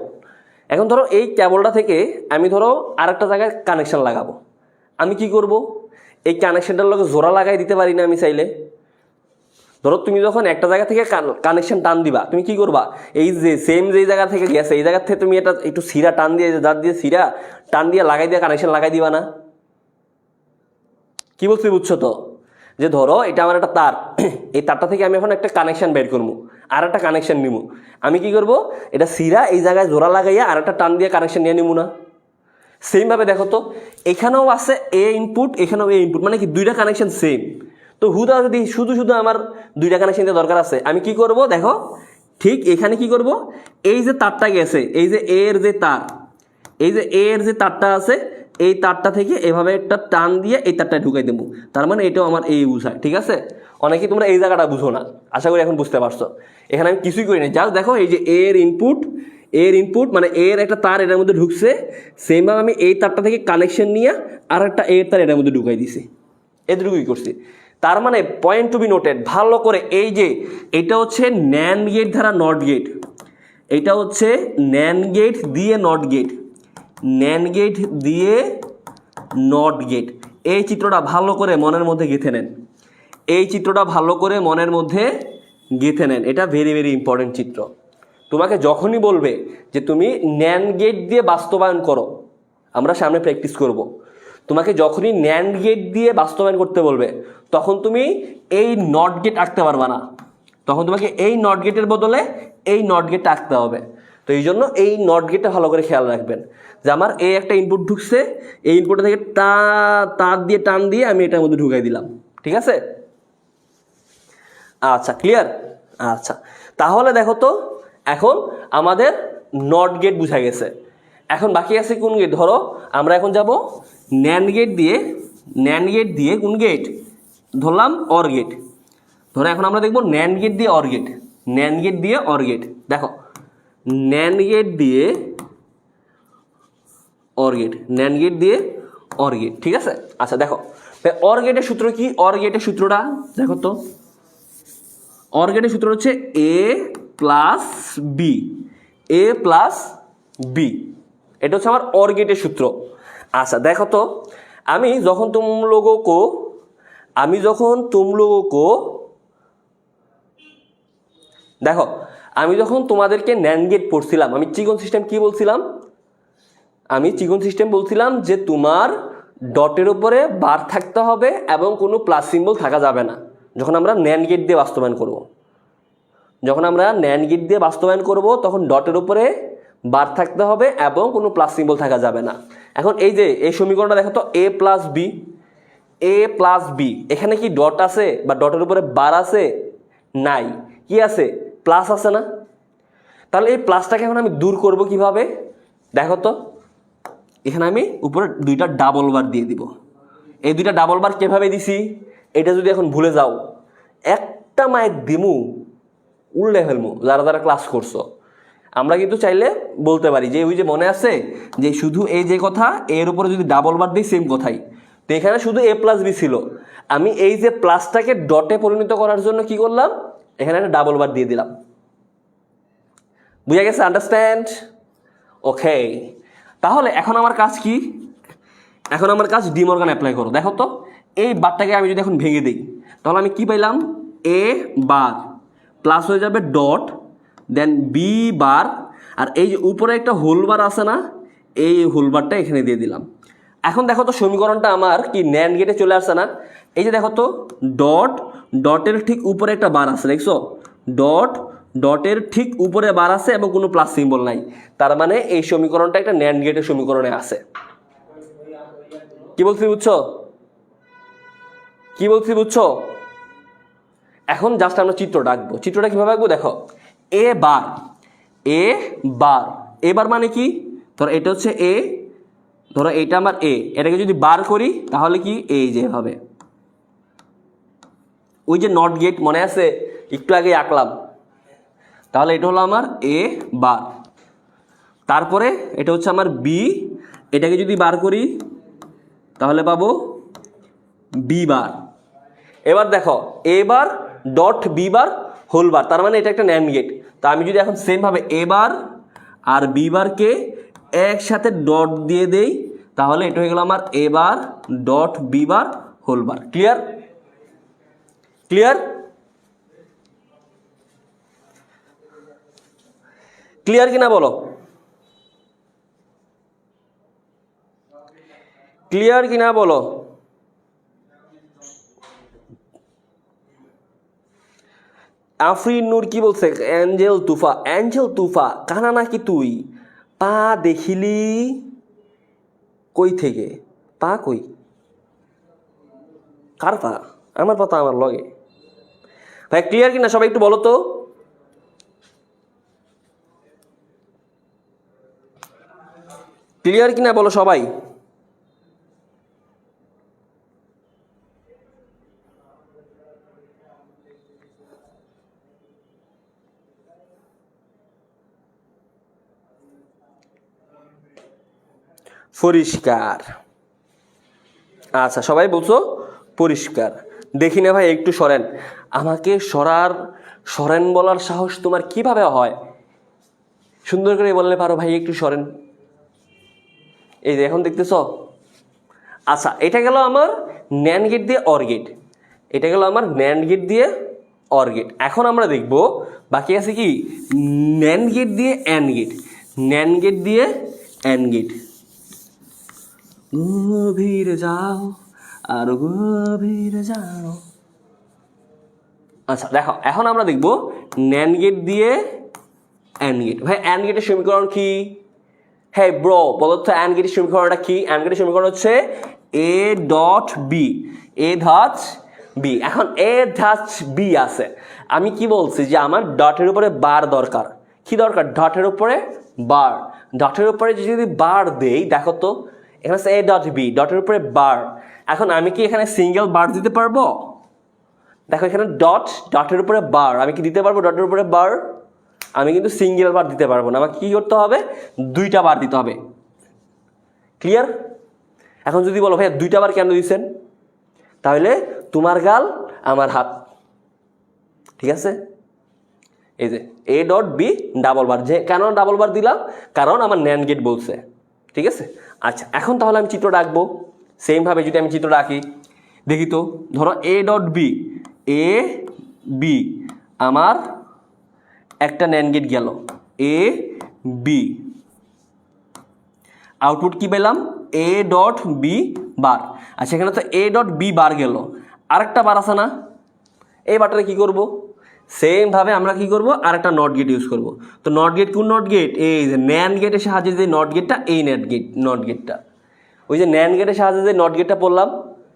এখন ধরো এই কেবলটা থেকে আমি ধরো আরেকটা জায়গায় কানেকশন লাগাবো। আমি কি করব? এই কানেকশনটার লগে জোড়া লাগাই দিতে পারি না আমি চাইলে? ধরো তুমি যখন একটা জায়গা থেকে কানেকশন টান দিবা, তুমি কি করবা? এই যে সেম যেই জায়গা থেকে গেছে এই জায়গা থেকে তুমি এটা একটু সিরা টান দিয়ে, দাঁত দিয়ে সিরা টান দিয়ে লাগাই দিয়ে কানেকশন লাগাই দিবা না? কি বলছি বুঝছো তো? যে ধরো এটা আমার একটা তার, এই তারটা থেকে আমি এখন একটা কানেকশন বের করবো, আর একটা কানেকশন নিবো। আমি কি করব? এটা সিরা এই জায়গায় জোড়া লাগাইয়া আর একটা টান দিয়ে কানেকশন নিয়ে নিবো না? সেমভাবে দেখো তো, এখানেও আছে এ ইনপুট, এখানেও এ ইনপুট, মানে কি দুইটা কানেকশন সেম। তো হুদা যদি শুধু আমার দুইটা কানেকশন দিয়ে দরকার আছে, আমি কি করব? দেখো ঠিক এখানে কি করব, এই যে তারটা গেছে, এই যে এর যে তার, এই যে এর যে তারটা আছে, এই তারটা থেকে এভাবে একটা টান দিয়ে এই তারটা ঢুকাই দেবো। তার মানে এটাও আমার এই বুঝায়। ঠিক আছে? অনেকেই তোমরা এই জায়গাটা বুঝো না, আশা করি এখন বুঝতে পারছো। এখানে আমি কিছুই করি না, জাস্ট দেখো এই যে এর ইনপুট মানে এর একটা তার এটার মধ্যে ঢুকছে, সেমভাবে আমি এই তারটা থেকে কানেকশন নিয়ে আর একটা এর তার এটার মধ্যে ঢুকাই দিছি। এতটুকুই করছি। তার মানে পয়েন্ট টু বি নোটেড ভালো করে, এই যে এটা হচ্ছে ন্যান্ড গেট ধারা নট গেট, এটা হচ্ছে ন্যান্ড গেট দিয়ে নট গেট, ন্যান্ড গেট দিয়ে নট গেট। এই চিত্রটা ভালো করে মনের মধ্যে গেঁথে নেন, এই চিত্রটা ভালো করে মনের মধ্যে গেঁথে নেন। এটা ভেরি ভেরি ইম্পর্টেন্ট চিত্র। তোমাকে যখনই বলবে যে তুমি ন্যান্ড গেট দিয়ে বাস্তবায়ন করো, আমরা সামনে প্র্যাকটিস করব, তোমাকে যখনই ন্যান্ড গেট দিয়ে বাস্তবায়ন করতে বলবে, তখন তুমি এই নট গেট আঁকতে পারবা না, তখন তোমাকে এই নট গেটের বদলে এই নট গেটটা আঁকতে হবে। তো এই জন্য এই নট গেটটা ভালো করে খেয়াল রাখবেন যে আমার এই একটা ইনপুট ঢুকছে, এই ইনপুটটা থেকে তার দিয়ে টান দিয়ে আমি এটার মধ্যে ঢুকাই দিলাম। ঠিক আছে? আচ্ছা, ক্লিয়ার? আচ্ছা, তাহলে দেখো তো এখন আমাদের নট গেট বুঝা গেছে। এখন বাকি আছে কোন গেট? ধরো আমরা এখন যাব ন্যান্ড গেট দিয়ে কোন গেট ধরলাম? OR gate. ধরো এখন আমরা দেখবো ন্যান্ড গেট দিয়ে অর গেট, ন্যান্ড গেট দিয়ে অর গেট। দেখো ন্যান্ড গেট দিয়ে অর গেট, ন্যান্ড গেট দিয়ে অর গেট। ঠিক আছে? আচ্ছা দেখো অর গেটের সূত্র কি? অর গেটের সূত্রটা দেখো তো, অর গেটের সূত্র হচ্ছে A plus B, A plus B. এটা হচ্ছে আমার অর গেটের সূত্র। আচ্ছা দেখো তো, আমি যখন তুম লোগোं को দেখো আমি যখন তোমাদেরকে ন্যান্ড গেট পড়ছিলাম, আমি চিকন সিস্টেম কি বলছিলাম? আমি চিকন সিস্টেম বলছিলাম যে তোমার ডটের উপরে বার থাকতে হবে এবং কোনো প্লাস সিম্বল থাকা যাবে না যখন আমরা ন্যান্ড গেট দিয়ে বাস্তবায়ন করব। যখন আমরা ন্যান্ড গেট দিয়ে বাস্তবায়ন করব তখন ডটের উপরে বার থাকতে হবে এবং কোনো প্লাস সিম্বল থাকা যাবে না। এখন এই যে এই সমীকরণটা দেখো তো, এ প্লাস বি, এখানে কি ডট আছে বা ডটের উপরে বার আছে? নাই। কি আছে? প্লাস আছে না? তাহলে এই প্লাসটাকে এখন আমি দূর করব কিভাবে? দেখো তো, এখানে আমি উপরে দুইটা ডাবল বার দিয়ে দিব। এই দুইটা ডাবল বার কিভাবে দিছি এটা যদি এখন ভুলে যাও, একটা মায়ের দিমু উল্লে ফেলমু যারা যারা ক্লাস করছো। আমরা কিন্তু চাইলে বলতে পারি যে ওই যে মনে আছে যে শুধু এই যে কথা এর উপরে যদি ডাবল বার দিই সেম কথাই, তো এখানে শুধু এ প্লাস বি ছিল, আমি এই যে প্লাসটাকে ডটে পরিণত করার জন্য কি করলাম? এখানে একটা ডাবল বার দিয়ে দিলাম। বুঝা গেছে? আন্ডারস্ট্যান্ড? ওকে, তাহলে এখন আমার কাজ কি? এখন আমার কাজ ডি মর্গান অ্যাপ্লাই করো। দেখো তো এই বারটাকে আমি যদি এখন ভেঙে দিই তাহলে আমি কি পাইলাম? এ বার প্লাস হয়ে যাবে ডট দেন বি বার, আর এই যে উপরে একটা হোল বার আছে না, এই হোল বারটা এখানে দিয়ে দিলাম। এখন দেখো তো সমীকরণটা আমার কি ন্যান্ড গেটে চলে আসছে না? এই যে দেখো তো ডটের ঠিক উপরে একটা বার আছে, দেখছো? ডটের ঠিক উপরে বার আছে এবং কোনো প্লাস সিম্বল নাই, তার মানে এই সমীকরণটা একটা ন্যান্ড গেটের সমীকরণে আছে। কি বলছি বুঝছো? কি বলছি বুঝছো? এখন জাস্ট আমরা চিত্রটা আঁকবো। চিত্রটা কিভাবে আঁকবো দেখো, এ বার এবার মানে কি, ধরো এটা হচ্ছে এ, ধরো এটা আমার এ, এটাকে যদি বার করি তাহলে কি এই যে হবে, ওই যে নট গেট মনে আছে একটু আগে আঁকলাম, তাহলে এটা হলো আমার এ বার। তারপরে এটা হচ্ছে আমার বি, এটাকে যদি বার করি তাহলে পাবো বি বার। এবার দেখো A bar dot B bar whole bar, তার মানে এটা একটা ন্যান্ড গেট। তা আমি যদি এখন সেমভাবে এ বার আর বি বারকে একসাথে ডট দিয়ে দেই তাহলে এটা হয়ে গেল আমার A bar dot B bar whole bar. Clear? Clear? Clear কিনা বলো? ক্লিয়ার কিনা বলো? আফরিন নূর কি বলছে? অ্যাঞ্জেল তুফা কানা নাকি তুই? পা দেখিলি কই থেকে? পা কই? কার পা? আমার পা তো আমার লগে। ভাই ক্লিয়ার কিনা সবাই একটু বলো তো। ক্লিয়ার কিনা বলো সবাই। পরিষ্কার। আচ্ছা সবাই বলছো পরিষ্কার। দেখি না ভাই একটু সরেন, আমাকে সরেন বলার সাহস তোমার কিভাবে হয়? সুন্দর করে বললে পারো ভাই একটু সরেন। এই যে এখন দেখতেছ। আচ্ছা এটা গেল আমার ন্যান্ড গেট দিয়ে অর গেট, এটা গেল আমার ন্যান্ড গেট দিয়ে অর গেট। এখন আমরা দেখব বাকি আছে কি ন্যান্ড গেট দিয়ে অ্যান্ড গেট, ন্যান্ড গেট দিয়ে অ্যান্ড গেট। গভীর যাও আর গভীর যাও। আচ্ছা দেখো এখন আমরা দেখব ন্যান্ড গেট দিয়ে অ্যান্ড গেট। ভাই অ্যান্ড গেটের সমীকরণ কি? হ্যাঁ ব্রো বলো তো অ্যান্ড গেটের সমীকরণটা কি? অ্যান্ড গেটের সমীকরণ হচ্ছে এ ডট বি, এ ধাচ বি। এখন এ ধাচ বি আছে, আমি কি বলছি যে আমার ডটের উপরে বার দরকার। কি দরকার? ডটের উপরে বার। ডটের উপরে যদি বার দেই দেখো তো এখানে আছে এ ডট বি, ডটের উপরে বার। এখন আমি কি এখানে সিঙ্গেল বার দিতে পারবো? দেখো এখানে ডটের উপরে বার, আমি কি দিতে পারবো ডটের উপরে বার? আমি কিন্তু সিঙ্গেল বার দিতে পারবো না, আমাকে কি করতে হবে? দুইটা বার দিতে হবে। ক্লিয়ার? এখন যদি বলো ভাইয়া দুইটা বার কেন দিচ্ছেন, তাহলে তোমার গাল আমার হাত, ঠিক আছে? এই যে A dot B double bar, যে কেন ডাবল বার দিলাম? কারণ আমার ন্যান্ড গেট বলছে, ঠিক আছে? আচ্ছা এখন তাহলে আমি চিত্রটা আঁকবো। সেমভাবে যদি আমি চিত্রটা আঁকি দেখি তো, ধরো A dot B, A B আমার একটা ন্যান্ড গেট গেল, এ বি। আউটপুট কি পেলাম? A dot B bar. আচ্ছা এখানে তো এ ডট বি বার গেল, আরেকটা বার আছে না? এই বারটারে কি করব? সেমভাবে আমরা কি করব? আরেকটা নট গেট ইউজ করব। তো নট গেট কোন নট গেট? এই যে ন্যান্ড গেটের সাহায্যে যে নট গেটটা, এই নট গেটটা, ওই যে ন্যান্ড গেটের সাহায্যে যে নট গেটটা পড়লাম,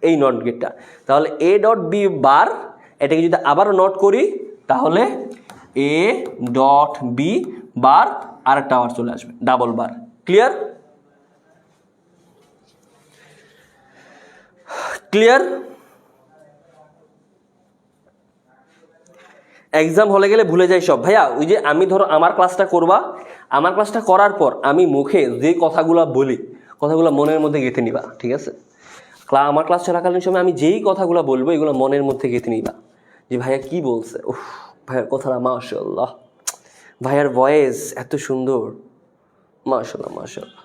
এই নট গেটটা। তাহলে এ ডট বি বার, এটাকে যদি আবারও নট করি তাহলে এ ডট বি বার আরেকটা বার চলে আসবে, ডাবল বার। ক্লিয়ার? ক্লিয়ার? এক্সাম হলে গেলে ভুলে যাই সব। ভাইয়া ওই যে আমি ধরো আমার ক্লাসটা করবা, আমার ক্লাসটা করার পর আমি মুখে যে কথাগুলো বলি কথাগুলো মনের মধ্যে গেঁথে নিবা, ঠিক আছে? আমার ক্লাস চলাকালীন সময় আমি যেই কথাগুলো বলবো এগুলো মনের মধ্যে গেঁথে নিবা, যে ভাইয়া কি বলছে, উফ ভাইয়ার কথাটা মাশাআল্লাহ, ভাইয়ার ভয়েস এত সুন্দর, মাশাআল্লাহ মাশাআল্লাহ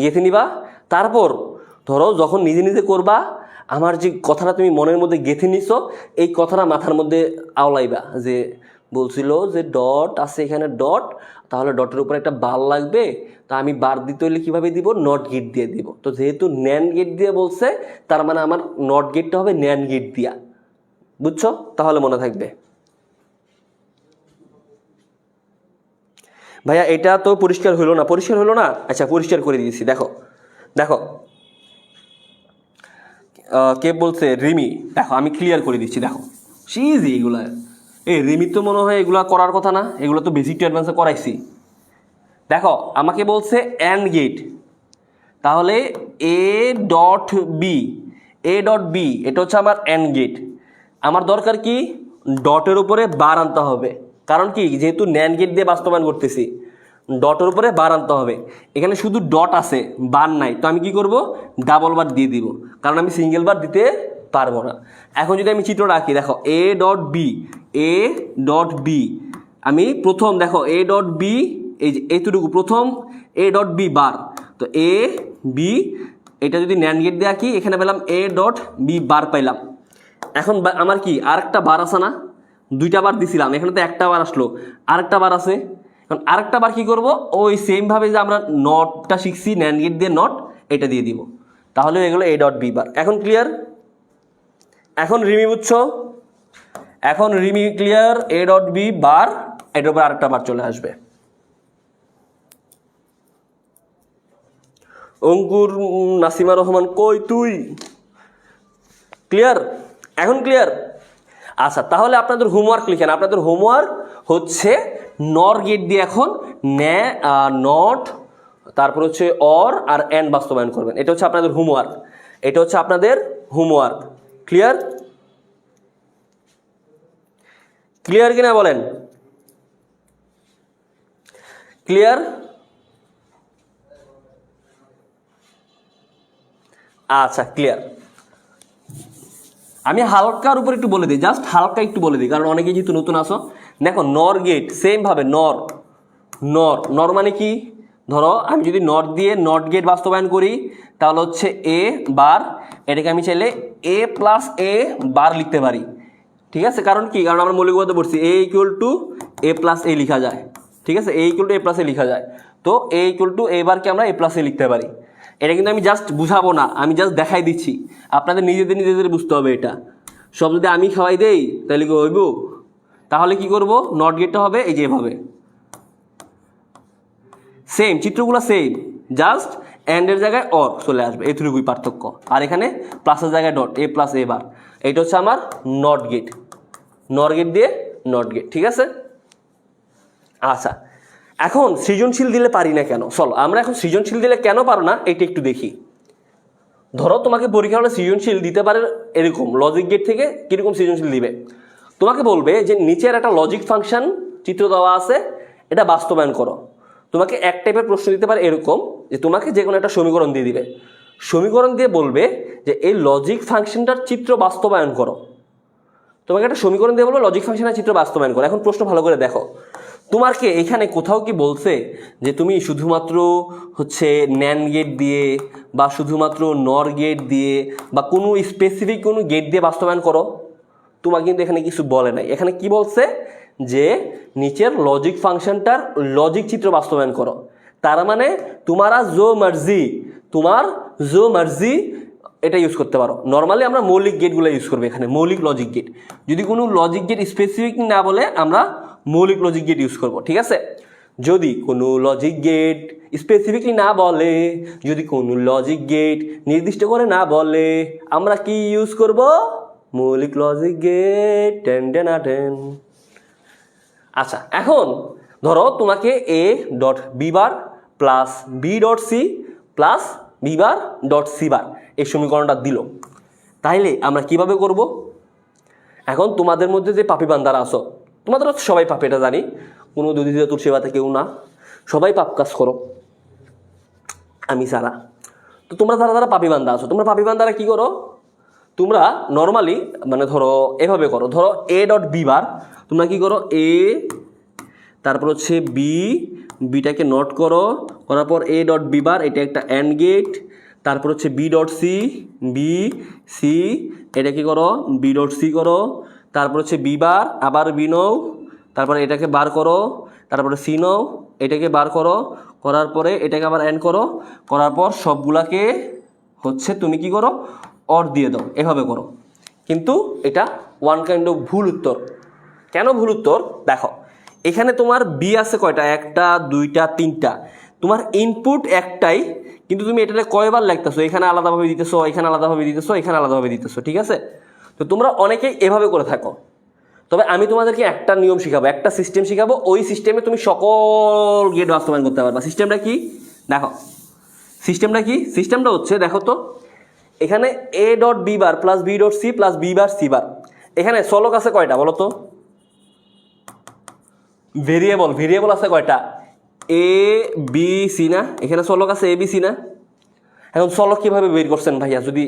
গেঁথে নিবা। তারপর ধরো যখন নিজে নিজে করবা, আমার যে কথাটা তুমি মনের মধ্যে গেঁথে নিছো এই কথাটা মাথার মধ্যে আওলাইবা, যে বলছিল যে ডট আছে এখানে ডট, তাহলে ডটের উপর একটা বার লাগবে, তা আমি বার দিতে হলে কীভাবে দিব, নট গেট দিয়ে দিব। তো যেহেতু ন্যান গেট দিয়ে বলছে, তার মানে আমার নট গেটটা হবে ন্যান গেট দিয়া। বুঝছো? তাহলে মনে থাকবে। ভাইয়া এটা তো পরিষ্কার হলো না, পরিষ্কার হলো না? আচ্ছা পরিষ্কার করে দিয়েছি। দেখো দেখো কে বলছে, রিমি। দেখো আমি ক্লিয়ার করে দিচ্ছি। দেখো ইজি এগুলা। এই রিমি তো মনে হয় এগুলা করার কথা না, এগুলো তো বেসিক টু অ্যাডভান্সে করাইছি। দেখো আমাকে বলছে অ্যান্ড গেট, তাহলে A dot B, A dot B এটা হচ্ছে আমার অ্যান্ড গেট। আমার দরকার কি, ডটের উপরে বার আনতে হবে। কারণ কি, যেহেতু ন্যান্ড গেট দিয়ে বাস্তবায়ন করতেছি, ডটের উপরে বার আনতে হবে। এখানে শুধু ডট আছে, বার নাই, তো আমি কি করব, ডাবল বার দিয়ে দিব, কারণ আমি সিঙ্গেল বার দিতে পারবো না। এখন যদি আমি চিত্রটা আঁকি, দেখো A dot B, A dot B, আমি প্রথম দেখো এ ডট বি, এই যে এইটুকু প্রথম এ ডট বি বার, তো এ বি এটা যদি ন্যান্ড গেট দিয়ে আঁকি, এখানে পেলাম এ ডট বি বার পাইলাম। এখন আমার কি আরেকটা বার আছে না, দুইটা বার দিছিলাম, এখানে তো একটা বার আসলো, আরেকটা বার আছে। এখন আরেকটা বার কি করব, ওই সেমভাবে যে আমরা নটটা শিখছি ন্যান্ড গেট দিয়ে নট, এটা দিয়ে দিব, তাহলে এগুলো এ ডট বি বার। এখন ক্লিয়ার? এখন রিমি বুঝছো? এখন Rimi clear, A dot B bar, এটার উপর আরেকটা বার চলে আসবে। অঙ্কুর নাসিমা রহমান কই তুই? ক্লিয়ার? এখন ক্লিয়ার? আচ্ছা তাহলে আপনাদের হোমওয়ার্ক লিখেন। আপনাদের হোমওয়ার্ক হচ্ছে নর গেট দিয়ে এখন নট, তারপর হচ্ছে অর আর অ্যান্ড বাস্তবায়ন করবেন। এটা হচ্ছে আপনাদের হোমওয়ার্ক, এটা হচ্ছে আপনাদের হোমওয়ার্ক। ক্লিয়ার? ক্লিয়ার কিনা বলেন? ক্লিয়ার? আচ্ছা ক্লিয়ার। আমি হালকার উপর একটু বলে দিই, জাস্ট হালকা একটু বলে দিই, কারণ অনেকে যেহেতু নতুন আসো। দেখো নর গেট সেমভাবে নর, নর নর মানে কি, ধরো আমি যদি নট দিয়ে নট গেট বাস্তবায়ন করি, তাহলে হচ্ছে এ বার, এটাকে আমি চাইলে এ প্লাস এ বার লিখতে পারি। ঠিক আছে? কারণ কি, কারণ আমরা মৌলিক পদ্ধতি পড়ছি, এ ইকুয়াল টু এ প্লাস এ লিখা যায়। ঠিক আছে? এ ইকুয়াল টু এ প্লাস এ লিখা যায়, তো এ ইকুয়াল টু এ বারকে আমরা এ প্লাস এ লিখতে পারি। এটা কিন্তু আমি জাস্ট বুঝাবো না, আমি জাস্ট দেখাই দিচ্ছি, আপনাদের নিজেদের বুঝতে হবে। এটা সব যদি আমি খাওয়াই দেই তাহলে কি হইব? তাহলে কি করব, নট গেটটা হবে এই যে এভাবে, সেম চিত্রগুলো সেম, জাস্ট অ্যান্ডের জায়গায় অর চলে আসবে, এতটুকুই পার্থক্য। আর এখানে প্লাসের জায়গায় ডট, এ প্লাস এ বার। এইটা হচ্ছে আমার নট গেট, নর গেট দিয়ে নট গেট। ঠিক আছে? আচ্ছা এখন সৃজনশীল দিলে পারি না কেন, চলো আমরা এখন সৃজনশীল দিলে কেন পারো না এটা একটু দেখি। ধরো তোমাকে পরীক্ষা হলে সৃজনশীল দিতে পারে এরকম, লজিক গেট থেকে কীরকম সৃজনশীল দিবে, তোমাকে বলবে যে নিচের একটা লজিক ফাংশন চিত্র দেওয়া আছে, এটা বাস্তবায়ন করো। তোমাকে এক টাইপের প্রশ্ন দিতে পারে এরকম, যে তোমাকে যে কোনো একটা সমীকরণ দিয়ে দিবে, সমীকরণ দিয়ে বলবে যে এই লজিক ফাংশনটার চিত্র বাস্তবায়ন করো। তোমাকে একটা সমীকরণ দিয়ে বলবো লজিক ফাংশনের চিত্র বাস্তবায়ন করো। এখন প্রশ্ন ভালো করে দেখো, তোমাকে এখানে কোথাও কি বলছে যে তুমি শুধুমাত্র হচ্ছে ন্যান্ড গেট দিয়ে বা শুধুমাত্র নর গেট দিয়ে বা কোনো স্পেসিফিক কোনো গেট দিয়ে বাস্তবায়ন করো? তোমাকে কিন্তু এখানে কিছু বলে নাই। এখানে কি বলছে, যে নিচের লজিক ফাংশনটার লজিক চিত্র বাস্তবায়ন করো। তার মানে তোমারা তোমার জো মার্জি এটা ইউজ করতে পারো। নর্মালি আমরা মৌলিক গেটগুলো ইউজ করবো এখানে, মৌলিক লজিক গেট। যদি কোনো লজিক গেট স্পেসিফিক না বলে আমরা মৌলিক লজিক গেট ইউজ করব। ঠিক আছে? যদি কোনো লজিক গেট স্পেসিফিকলি না বলে, যদি কোনো লজিক গেট নির্দিষ্ট করে না বলে, আমরা কি ইউজ করব, মৌলিক লজিক গেট। টেন। আচ্ছা এখন ধরো তোমাকে A dot B bar plus B dot C plus B bar dot C bar এই সমীকরণটা দিল, তাইলে আমরা কিভাবে করব? এখন তোমাদের মধ্যে যে পাপি বান্দারা আসো, তোমাদের সবাই পাপ, এটা জানি, কোনো দুদিদা তোর সেবাতে কেউ না, সবাই পাপ কাজ করো আমি সারা। তো তোমরা যারা পাপি বান্দা আছো, তোমরা পাপি বান্দারা কি করো, তোমরা নর্মালি মানে ধরো এভাবে করো, ধরো এ ডট বি বার, তোমরা কি করো, এ তারপর হচ্ছে বি, বিটাকে নট করো, করার পর এ ডট বি বার, এটা একটা অ্যান্ড গেট, তারপর হচ্ছে B dot C, B C, এটা কি করো, বি ডট সি করো, তারপর হচ্ছে বি বার, আবার বি নও, তারপরে এটাকে বার করো, তারপরে সি নাও, এটাকে বার করো, করার পরে এটাকে আবার অ্যান্ড করো, করার পর সবগুলাকে হচ্ছে তুমি কি করো, অর দিয়ে দাও, এভাবে করো। কিন্তু এটা ওয়ান কাইন্ড অফ ভুল উত্তর। কেন ভুল উত্তর? দেখো এখানে তোমার বি আছে কয়টা, একটা, দুইটা, তিনটা। তোমার ইনপুট একটাই, কিন্তু তুমি এটাতে কয়বার লিখতেছো, এখানে আলাদাভাবে দিতেছো, এখানে আলাদাভাবে দিতেছো, এখানে আলাদাভাবে দিতেছো, ঠিক আছে? তো তোমরা অনেকেই এভাবে করে থাকো। তবে আমি তোমাদেরকে একটা নিয়ম শিখাবো, একটা সিস্টেম শিখাবো, ওই সিস্টেমে তুমি সকল গেট বাস্তবায়ন করতে পারবা। সিস্টেমটা কি দেখো, সিস্টেমটা কি, সিস্টেমটা হচ্ছে দেখো তো, এখানে A dot B bar plus B dot C plus B bar C bar. এখানে চলক আছে কয়টা বলো তো? ভেরিয়েবল আছে কয়টা? এ বি সি না? এখানে চলক আছে এ বি সি না? এখন চলক কীভাবে বের করছেন ভাইয়া যদি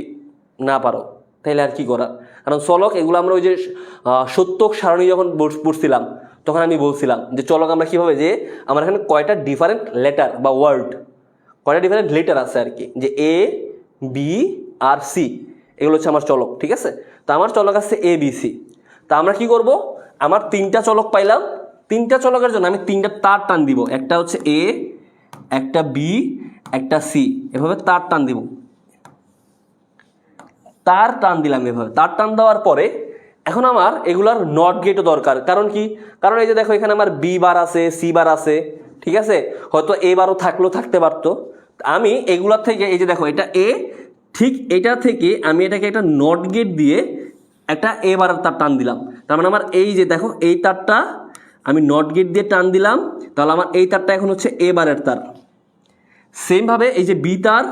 না পারো তাহলে আর কি করার? কারণ চলক এগুলো আমরা ওই যে সত্যক সারণী যখন পড়ছিলাম তখন আমি বলছিলাম যে চলক আমরা কীভাবে, যে আমার এখানে কয়টা ডিফারেন্ট লেটার বা ওয়ার্ড, কয়টা ডিফারেন্ট লেটার আছে আর কি, যে এ বি আর সি, এগুলো হচ্ছে আমার চলক, ঠিক আছে? তো আমার চলক আছে এ বি সি। তা আমরা কি করব, আমার তিনটা চলক পাইলাম, তিনটা চলকের জন্য আমি তিনটা তার টান দিব, একটা হচ্ছে এ, একটা বি, একটা সি, এভাবে তার টান দিব, তার টান দিলাম এভাবে। তার টান দেওয়ার পরে এখন আমার এগুলার নট গেটও দরকার। কারণ কি? কারণ এই যে দেখো এখানে আমার বি বার আছে, সি বার আছে, ঠিক আছে? হয়তো এ বারও থাকতে পারতো। আমি এগুলার থেকে এই যে দেখো এটা এ, ঠিক এটা থেকে আমি এটাকে একটা নট গেট দিয়ে একটা এ বারের তার টান দিলাম। তার মানে আমার এই যে দেখো এই তারটা আমি নট গেট দিয়ে টান দিলাম, তাহলে আমার এই তারটা এখন হচ্ছে এ বারের তার। সেমভাবে এই যে বি তার,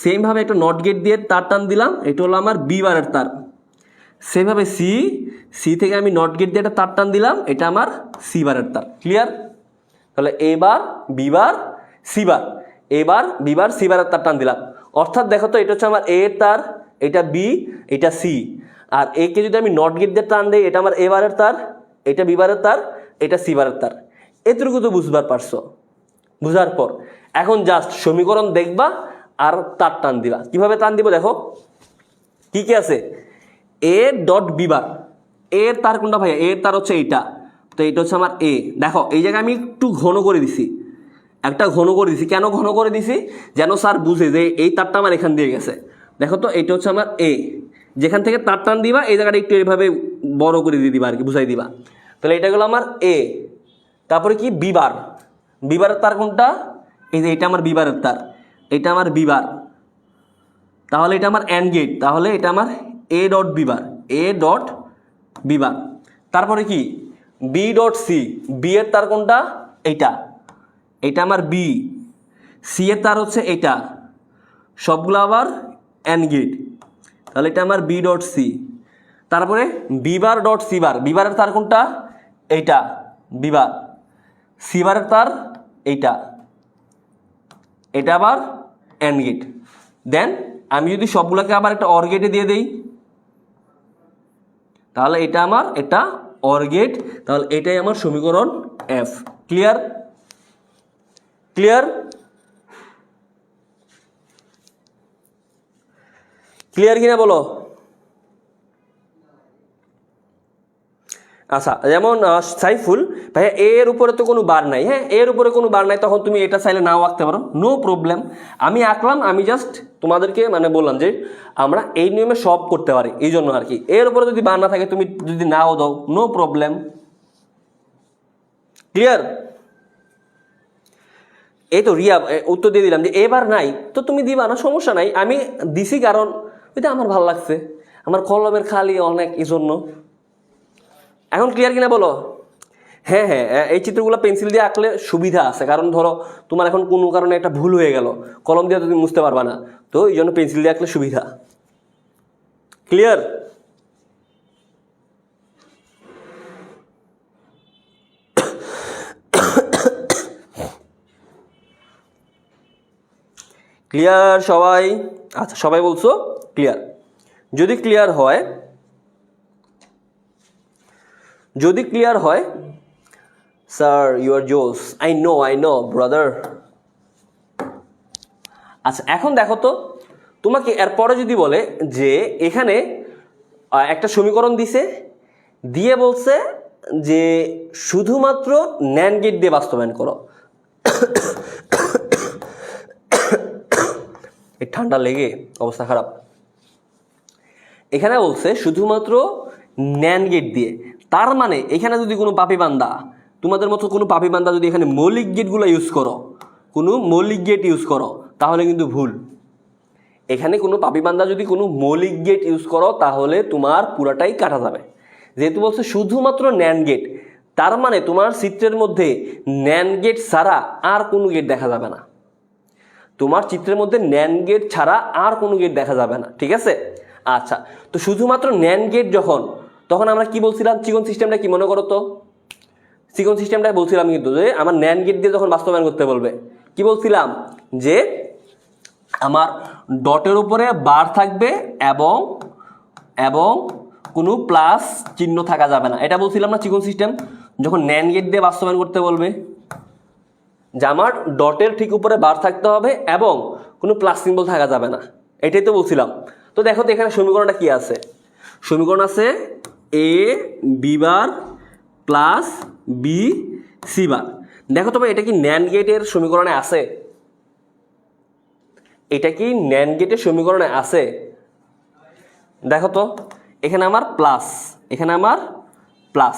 সেমভাবে একটা নট গেট দিয়ে তার টান দিলাম, এটা হলো আমার বি বারের তার। সেমভাবে সি থেকে আমি নট গেট দিয়ে একটা তার টান দিলাম, এটা আমার সি বারের তার। ক্লিয়ার? তাহলে এ বার বি বার সি বার, এবার বি বার সি বারের তার টান দিলাম। অর্থাৎ দেখো তো এটা হচ্ছে আমার এ তার, এটা বি, এটা সি। আর একে যদি আমি নট গেট দিয়ে টান দিই, এটা আমার এ বারের তার, এটা বি বারের তার, এটা সি বারের তার। এতটুকু তো বুঝবার পারছো। বুঝার পর এখন জাস্ট সমীকরণ দেখবা আর তার টান দিবা। কিভাবে টান দিব দেখো, কি কি আছে, এ ডট বি বার, এর তার কোনটা ভাইয়া? এর তার হচ্ছে এইটা, তো এইটা হচ্ছে আমার এ। দেখো এই জায়গায় আমি একটু ঘন করে দিছি, একটা ঘন করে দিছি। কেন ঘন করে দিছি? যেন স্যার বুঝে যে এই তারটা আমার এখান দিয়ে গেছে। দেখো তো এটা হচ্ছে আমার এ, যেখান থেকে তার টান দিবা এই জায়গাটা একটু এইভাবে বড় করে দিয়ে দিবা আর কি, বুঝাই দিবা। তাহলে এটা গেলো আমার এ। তারপরে কি বি বার, বি বারের তার কোনটা? এই যে এটা আমার বি বারের তার, এটা আমার বি বার, তাহলে এটা আমার অ্যান্ড গেট, তাহলে এটা আমার A dot B bar, A dot B bar. তারপরে কি বি ডট সি, বি এর তার কোনটা? এইটা, এটা আমার বি, সি এর তার হচ্ছে এটা, সবগুলো আবার অ্যান্ড গেট, তাহলে এটা আমার বি ডট সি। তারপরে B bar dot C bar, B বারের তার কোনটা? এইটা বি বার, সি বারের তার এইটা, এটা আবার অ্যান্ড গেট। দেন আমি যদি সবগুলোকে আবার একটা অর গেটে দিয়ে দেই, তাহলে এটা আমার এটা অর গেট, তাহলে এটাই আমার সমীকরণ এফ। ক্লিয়ার? ক্লিয়ার? ক্লিয়ার কিনা বলো? আচ্ছা, যেমন সাইফুল ভাইয়া এর উপরে তো কোনো বার নাই, হ্যাঁ এর উপরে কোনো বার নাই, তখন তুমি এটা চাইলে নাও আঁকতে পারো, নো প্রবলেম। আমি আঁকলাম, আমি জাস্ট তোমাদেরকে মানে বললাম যে আমরা এই নিয়মে সব করতে পারি, এই জন্য আর কি। এর উপরে যদি বার না থাকে তুমি যদি নাও দাও, নো প্রবলেম। ক্লিয়ার? এই তো রিয়া উত্তর দিয়ে দিলাম যে এবার নাই, তো তুমি দিবা না, সমস্যা নাই, আমি দিছি কারণ ওইটা আমার ভালো লাগছে, আমার কলমের খালি অনেক, এই জন্য। এখন ক্লিয়ার কিনা বলো? হ্যাঁ হ্যাঁ, এই চিত্রগুলো পেন্সিল দিয়ে আঁকলে সুবিধা আছে, কারণ ধরো তোমার এখন কোনো কারণে একটা ভুল হয়ে গেল, কলম দিয়ে তুমি মুছতে পারবা না, তো এই জন্য পেন্সিল দিয়ে আঁকলে সুবিধা। ক্লিয়ার? ক্লিয়ার সবাই? আচ্ছা সবাই বলছো ক্লিয়ার। যদি ক্লিয়ার হয়, যদি ক্লিয়ার হয়, স্যার ইউ আর জোস, আই নো ব্রাদার। আচ্ছা এখন দেখো তো, তোমাকে এরপরে যদি বলে যে এখানে একটা সমীকরণ দিছে, দিয়ে বলছে যে শুধুমাত্র ন্যান্ড গেট দিয়ে বাস্তবায়ন করো। এই ঠান্ডা লেগে অবস্থা খারাপ। এখানে বলছে শুধুমাত্র ন্যান্ড গেট দিয়ে, তার মানে এখানে যদি কোনো পাপী বান্দা, তোমাদের মতো কোনো পাপী বান্দা যদি এখানে মৌলিক গেটগুলো ইউজ করো, কোনো মৌলিক গেট ইউজ করো, তাহলে কিন্তু ভুল। এখানে কোনো পাপী বান্দা যদি কোনো মৌলিক গেট ইউজ করো তাহলে তোমার পুরাটাই কাটা যাবে। যেহেতু বলছে শুধুমাত্র ন্যান্ড গেট, তার মানে তোমার চিত্রের মধ্যে ন্যান্ড গেট ছাড়া আর কোনো গেট দেখা যাবে না। তোমার চিত্রের মধ্যে ন্যান্ড গেট ছাড়া আর কোনো গেট দেখা যাবে না, ঠিক আছে? আচ্ছা, তো শুধুমাত্র ন্যান্ড গেট যখন, তখন আমরা কি বলছিলাম? চিকন সিস্টেমটা কি মনে করো তো? চিকন সিস্টেমটা বলছিলাম কিন্তু যে আমার ন্যান্ড গেট দিয়ে যখন বাস্তবায়ন করতে বলবে, কি বলছিলাম? যে আমার ডটের উপরে বার থাকবে এবং এবং কোনো প্লাস চিহ্ন থাকা যাবে না, এটা বলছিলাম না চিকন সিস্টেম? যখন ন্যান্ড গেট দিয়ে বাস্তবায়ন করতে বলবে যে আমার ডটের ঠিক উপরে বার থাকতে হবে এবং কোনো প্লাস সিম্বল থাকা যাবে না, এটাই তো বলছিলাম। তো দেখো তো এখানে সমীকরণটা কি আছে? সমীকরণ আছে A B bar plus B C bar. দেখো তবে এটা কি ন্যান্ড গেটের সমীকরণে আছে? এটা কি ন্যান্ড গেটের সমীকরণে আছে? দেখো তো এখানে আমার প্লাস, এখানে আমার প্লাস,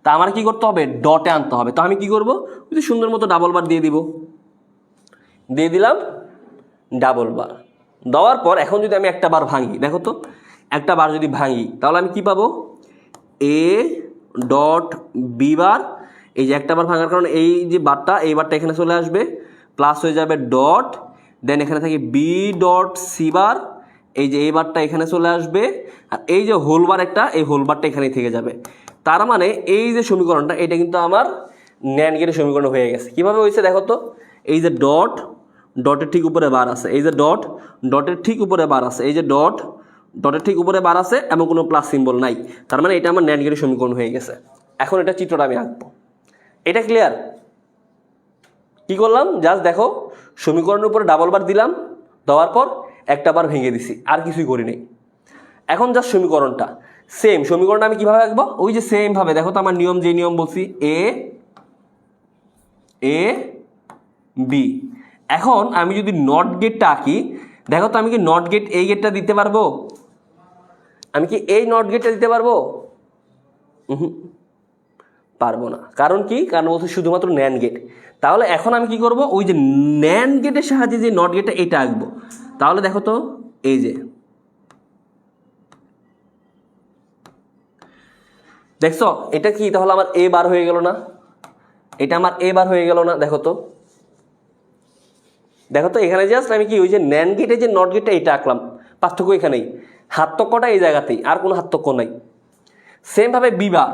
তা আমার কি করতে হবে? ডটে আনতে হবে। তো আমি কি করব? যদি সুন্দর মতো ডাবল বার দিয়ে দিব, দিয়ে দিলাম ডাবল বার। দেওয়ার পর এখন যদি আমি একটা বার ভাঙি, দেখো তো একটা বার যদি ভাঙি তাহলে আমি কি পাবো? এ ডট বি বার, এই যে একটা বার ভাঙার কারণে এই যে বারটা, এই বারটা এখানে চলে আসবে, প্লাস হয়ে যাবে ডট, দেন এখানে থাকে বি ডট সি বার, এই যে এই বারটা এখানে চলে আসবে, আর এই যে হোল বার একটা, এই হোল বারটা এখানেই থেকে যাবে। তার মানে এই যে সমীকরণটা, এটা কিন্তু আমার ন্যান্ড গেটের সমীকরণ হয়ে গেছে। কিভাবে হয়েছে দেখো তো? এই যে ডট, ডটের ঠিক উপরে বার আছে, এই যে ডট, ডটের ঠিক উপরে বার আছে, এই যে ডট, ডটের ঠিক উপরে বার আছে এবং কোনো প্লাস সিম্বল নাই, তার মানে এটা আমার ন্যান্ড গেটের সমীকরণ হয়ে গেছে। এখন এটা চিত্রটা আমি আঁকবো। এটা ক্লিয়ার? কি করলাম? জাস্ট দেখো সমীকরণের উপরে ডাবল বার দিলাম, দেওয়ার পর একটা বার ভেঙে দিছি, আর কিছুই করি নাই। এখন জাস্ট সমীকরণটা সেম, সমীকরণটা আমি কিভাবে আঁকবো? ওই যে সেম ভাবে দেখো তো আমার নিয়ম, যে নিয়ম বলছি এ বি। এখন আমি যদি নট গেটটা আঁকি, দেখো তো আমি কি নট গেট এই গেটটা দিতে পারবো? আমি কি এই নট গেটটা দিতে পারবো? পারবো না। কারণ কি? কারণ বলছে শুধুমাত্র ন্যান্ড গেট। তাহলে এখন আমি কি করব? ওই যে ন্যান্ড গেটের সাহায্যে যে নট গেটটা এটা আঁকবো। তাহলে দেখো তো এই যে দেখছো এটা কি? তাহলে আমার এ বার হয়ে গেল না? এটা আমার এ বার হয়ে গেল না? দেখো তো, দেখো তো এখানে জাস্ট আমি কি ওই যে ন্যান্ড গেটে যে নট গেটটা এটা আঁকলাম, পার্থক্য এখানেই, হাতক্যটা এই জায়গাতেই, আর কোনো হাতক্য নাই। সেম ভাবে বি বার,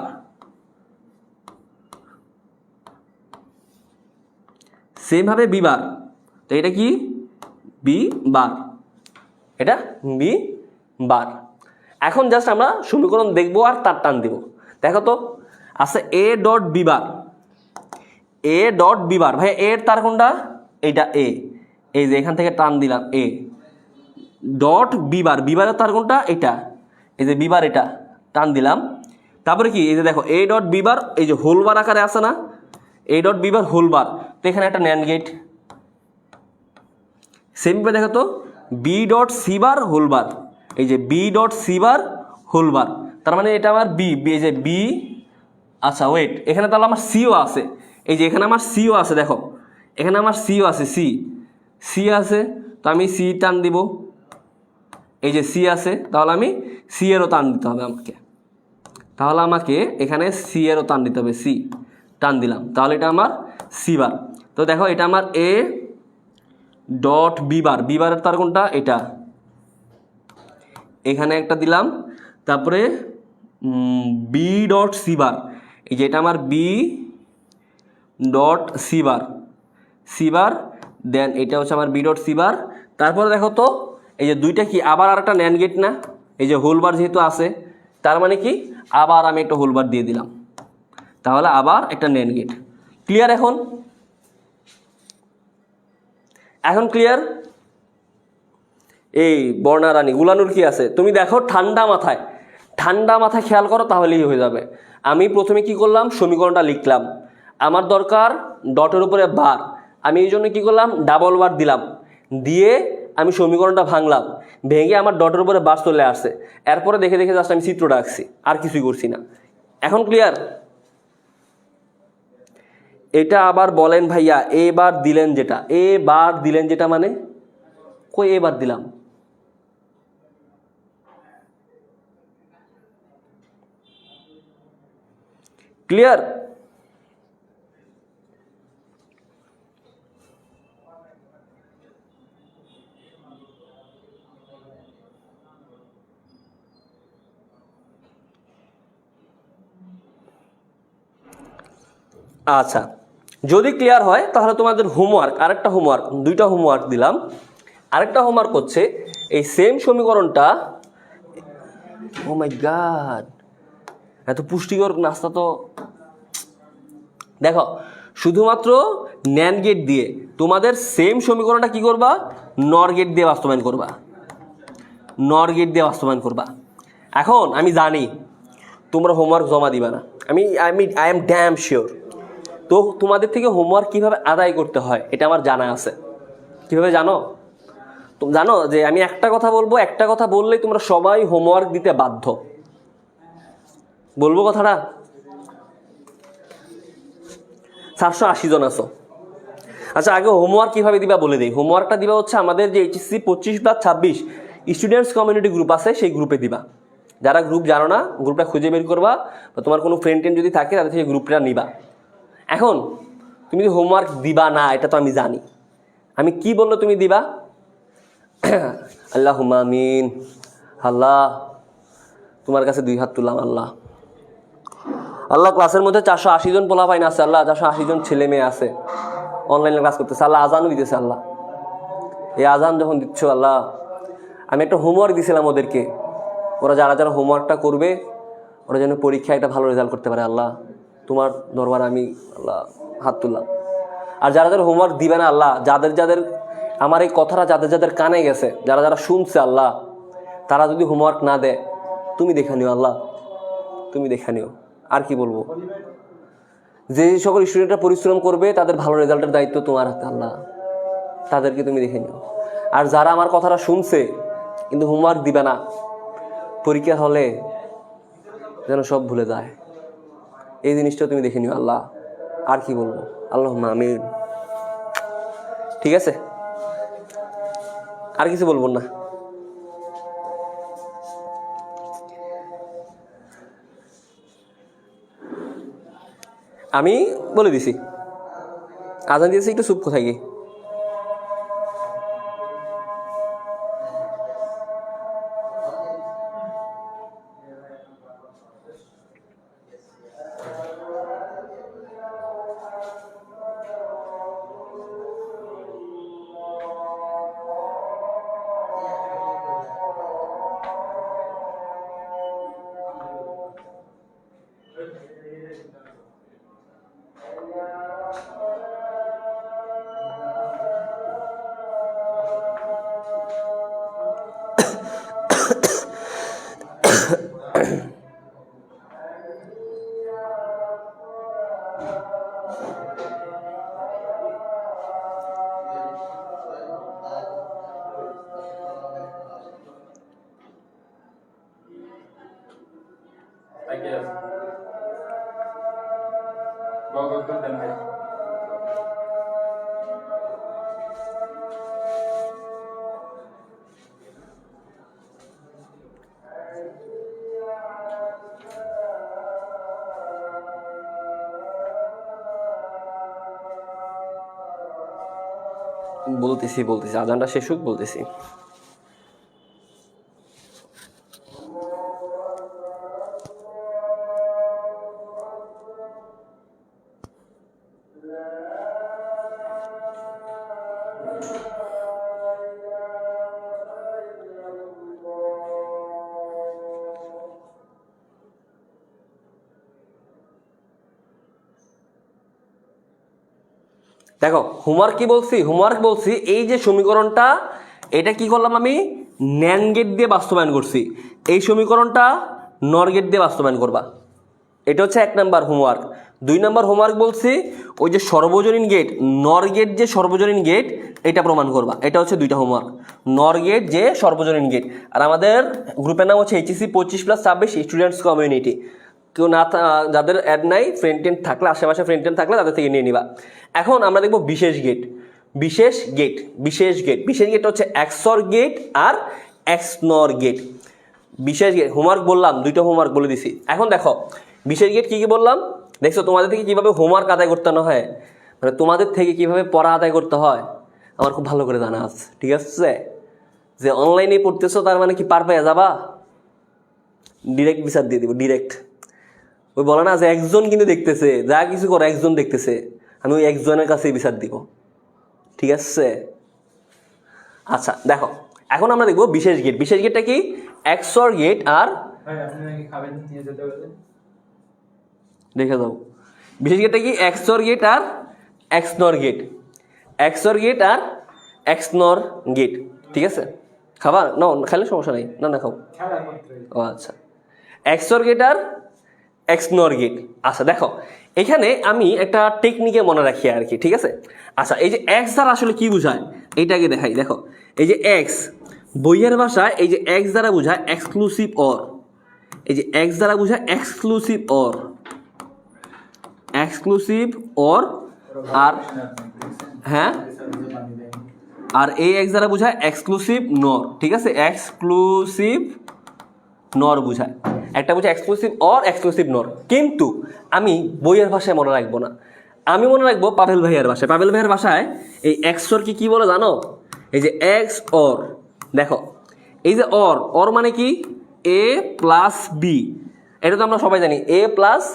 সেম ভাবে বি বার, তো এটা কি? বি বার, এটা বি বার। এখন জাস্ট আমরা সমীকরণ দেখবো আর তার টান দেব। দেখো তো আছে A dot B bar, A dot B bar. ভাই এর তার কোনটা? এইটা এ, এই যে এখান থেকে টান দিলাম A dot B bar, B বারের তার কোনটা? এটা, এই যে বি বার, এটা টান দিলাম। তারপরে কি? এই যে দেখো এ ডট বি বার, এই যে হোল বার আকারে আছে না, A dot B bar whole bar, তো এখানে একটা ন্যান্ড গেট। সেমভাবে দেখো তো B dot C bar whole bar, এই যে B dot C bar whole bar, তার মানে এটা আমার বি, এই যে বি। আচ্ছা ওয়েট, এখানে তাহলে আমার সিও আছে, এই যে এখানে আমার সিও আছে, দেখো এখানে আমার সিও আছে, সি আছে, তো আমি সি টান দিব, এই যে সি আছে, তাহলে আমি সি এরও টান দিতে হবে আমাকে, তাহলে আমাকে এখানে সি এরও টান দিতে হবে, সি টান দিলাম, তাহলে এটা আমার সি বার। তো দেখো এটা আমার A dot B bar, B বারের তার কোনটা? এটা, এখানে একটা দিলাম। তারপরে বি ডট সি বার, এই যে এটা আমার B dot C bar, C bar, then এটা হচ্ছে আমার বি ডট সি বার। তারপরে দেখো তো এই যে দুইটা কি আবার আর একটা ন্যান্ড গেট না, এই যে হোল বার যেহেতু আছে, তার মানে কি আবার আমি একটা হোল বার দিয়ে দিলাম, তাহলে আবার একটা ন্যান্ড গেট। ক্লিয়ার? এখন এখন ক্লিয়ার? এই বর্ণারানী গুলানুর কি আছে? তুমি দেখো ঠান্ডা মাথায় খেয়াল করো, তাহলেই হয়ে যাবে। আমি প্রথমে কি করলাম, সমীকরণটা লিখলাম। আমার দরকার ডটের উপরে বার, আমি এই জন্য কী করলাম, ডাবল বার দিলাম, দিয়ে আমি সমীকরণটা ভাঙলাম, ভেঙে আমার ডটের উপরে বার চলে আসছে। এরপরে দেখে দেখে জাস্ট আমি চিত্রটা আঁকছি, আর কিছুই করছি না। এখন ক্লিয়ার? এটা আবার বলেন ভাইয়া, এবার দিলেন যেটা, এবার দিলেন যেটা মানে কই এবার দিলাম? ক্লিয়ার? আচ্ছা, যদি ক্লিয়ার হয় তাহলে তোমাদের হোমওয়ার্ক, আরেকটা হোমওয়ার্ক, দুইটা হোমওয়ার্ক দিলাম। আরেকটা হোমওয়ার্ক হচ্ছে এই সেম সমীকরণটা, ও মাই গড, এত পুষ্টিকর নাস্তা তো। দেখো, শুধুমাত্র ন্যান্ড গেট দিয়ে তোমাদের সেম সমীকরণটা কি করবা, নর গেট দিয়ে বাস্তবায়ন করবা, নর গেট দিয়ে বাস্তবায়ন করবা। এখন আমি জানি তোমরা হোমওয়ার্ক জমা দিবা না, আই এম ড্যাম শিওর। তো তোমাদের থেকে হোমওয়ার্ক কিভাবে আদায় করতে হয় এটা আমার জানা আছে। কিভাবে জানো? তুমি জানো যে আমি একটা কথা বলবো, একটা কথা বললেই তোমরা সবাই হোমওয়ার্ক দিতে বাধ্য। বলবো কথাটা? 480 জন আছো। আচ্ছা, আগে হোমওয়ার্ক কিভাবে দিবা বলে দিই। হোমওয়ার্কটা দিবা হচ্ছে আমাদের যে এইচএসসি 25/26 স্টুডেন্টস কমিউনিটি গ্রুপ আছে, সেই গ্রুপে দিবা। যারা গ্রুপ জানো না, গ্রুপটা খুঁজে বের করবা, বা তোমার কোনো ফ্রেন্ড যদি থাকে তাদের থেকে গ্রুপটা নিবা। এখন তুমি যদি হোমওয়ার্ক দিবা না, এটা তো আমি জানি, আমি কি বললো তুমি দিবা, আল্লাহুম্মা আমিন। আল্লাহ, তোমার কাছে 2 হাত তুললাম। আল্লাহ, আল্লাহ, ক্লাসের মধ্যে 480 জন পোলাপাইন আছে। আল্লাহ, 480 জন ছেলে মেয়ে আছে, অনলাইনে ক্লাস করতেছে। আল্লাহ, আজানও দিতেছে। আল্লাহ, এই আজান যখন দিচ্ছ, আল্লাহ, আমি একটা হোমওয়ার্ক দিয়েছিলাম ওদেরকে, ওরা যারা যারা হোমওয়ার্কটা করবে ওরা যেন পরীক্ষায় একটা ভালো রেজাল্ট করতে পারে। আল্লাহ, তোমার দরবার আমি আল্লাহ হাত তুললাম। আর যারা যারা হোমওয়ার্ক দিবে না, আল্লাহ, যাদের যাদের আমার এই কথাটা যাদের যাদের কানে গেছে, যারা যারা শুনছে, আল্লাহ, তারা যদি হোমওয়ার্ক না দেয়, তুমি দেখে নিও। আল্লাহ, তুমি দেখে নিও। আর কি বলবো, যে সকল স্টুডেন্টরা পরিশ্রম করবে তাদের ভালো রেজাল্টের দায়িত্ব তোমার হাতে। আল্লাহ, তাদেরকে তুমি দেখে নিও। আর যারা আমার কথাটা শুনছে কিন্তু হোমওয়ার্ক দিবে না, পরীক্ষা হলে যেন সব ভুলে যায়, এই জিনিসটা তুমি দেখে নিও। আল্লাহ, আর কি বলবো, আল্লাহুম্মা আমিন। ঠিক আছে, আর কিছু বলবো না। আমি বলে দিছি, আজান দিয়েছি, একটু চুপ কোথায় গিয়ে। বলতেছি আজানটা শেষ হোক, বলতেছি। দেখো, হোমওয়ার্ক কি বলছি, হোমওয়ার্ক বলছি এই যে সমীকরণটা, এটা কি করলাম আমি, ন্যান্ড গেট দিয়ে বাস্তবায়ন করছি। এই সমীকরণটা নর গেট দিয়ে বাস্তবায়ন করবা। এটা হচ্ছে 1 নাম্বার হোমওয়ার্ক। 2 নাম্বার হোমওয়ার্ক বলছি ওই যে সর্বজনীন গেট, নর গেট যে সর্বজনীন গেট এটা প্রমাণ করবা। এটা হচ্ছে 2টা হোমওয়ার্ক, নর গেট যে সর্বজনীন গেট। আর আমাদের গ্রুপের নাম হচ্ছে HEC 25+26 স্টুডেন্টস কমিউনিটি। কেউ না যাদের অ্যাড নাই, ফ্রেন্ড টেন্ট থাকলে, আশেপাশে ফ্রেন্ড টেন্ট থাকলে তাদের থেকে নিয়ে নিবা। এখন আমরা দেখবো বিশেষ গেট। বিশেষ গেট, বিশেষ গেট, বিশেষ গেট হচ্ছে XOR গেট আর XNOR গেট। বিশেষ গেট হোমওয়ার্ক বললাম, 2টা হোমওয়ার্ক বলে দিছি। এখন দেখো বিশেষ গেট কী কী বললাম, দেখছো তোমাদের থেকে কীভাবে হোমওয়ার্ক আদায় করতে না হয়, মানে তোমাদের থেকে কীভাবে পড়া আদায় করতে হয় আমার খুব ভালো করে জানা আছে। ঠিক আছে, যে অনলাইনে পড়তেছো তার মানে কি পার পেয়ে যাবা, ডিরেক্ট বিচার দিয়ে দিব, ডিরেক্ট। ওই বলে না যে একজন কিন্তু দেখতেছে, যা কিছু করো একজন দেখতেছে, আমি ওই একজনের কাছেই বিচার দিব। ঠিক আছে, আচ্ছা দেখো এখন আমরা দেখবো বিশেষ গেট। বিশেষ গেটটা কি, XOR গেট আর দেখে দাও, বিশেষ গেটটা কি XOR গেট আর XNOR গেট। XOR গেট আর XNOR গেট। ঠিক আছে, খাবার না খাইলে সমস্যা নেই, না না খাও। ও আচ্ছা, XOR গেট আর XNOR গেট। আচ্ছা দেখো এখানে আমি একটা টেকনিকে মনে রাখি আর কি। ঠিক আছে, আচ্ছা এই যে X দ্বারা আসলে কি বোঝায় এইটাকে দেখাই। দেখো এই যে X বইয়ের ভাষায় এই যে X দ্বারা বোঝায় এক্সক্লুসিভ অর। এই যে X দ্বারা বোঝায় এক্সক্লুসিভ অর, এক্সক্লুসিভ অর। আর হ্যাঁ, আর এই X দ্বারা বোঝায় এক্সক্লুসিভ নর। ঠিক আছে, এক্সক্লুসিভ নর বোঝায়, একটা বোঝায় এক্সক্লুসিভ অর, এক্সক্লুসিভ নর। কিন্তু আমি বইয়ের ভাষায় মনে রাখবো না, আমি মনে রাখবো পাভেল ভাইয়ার ভাষায়। পাভেল ভাইয়ার ভাষায় এই XOR কি বলে জানো, এই যে XOR। দেখো এই যে অর, অর মানে কি A + B, এটা তো আমরা সবাই জানি A +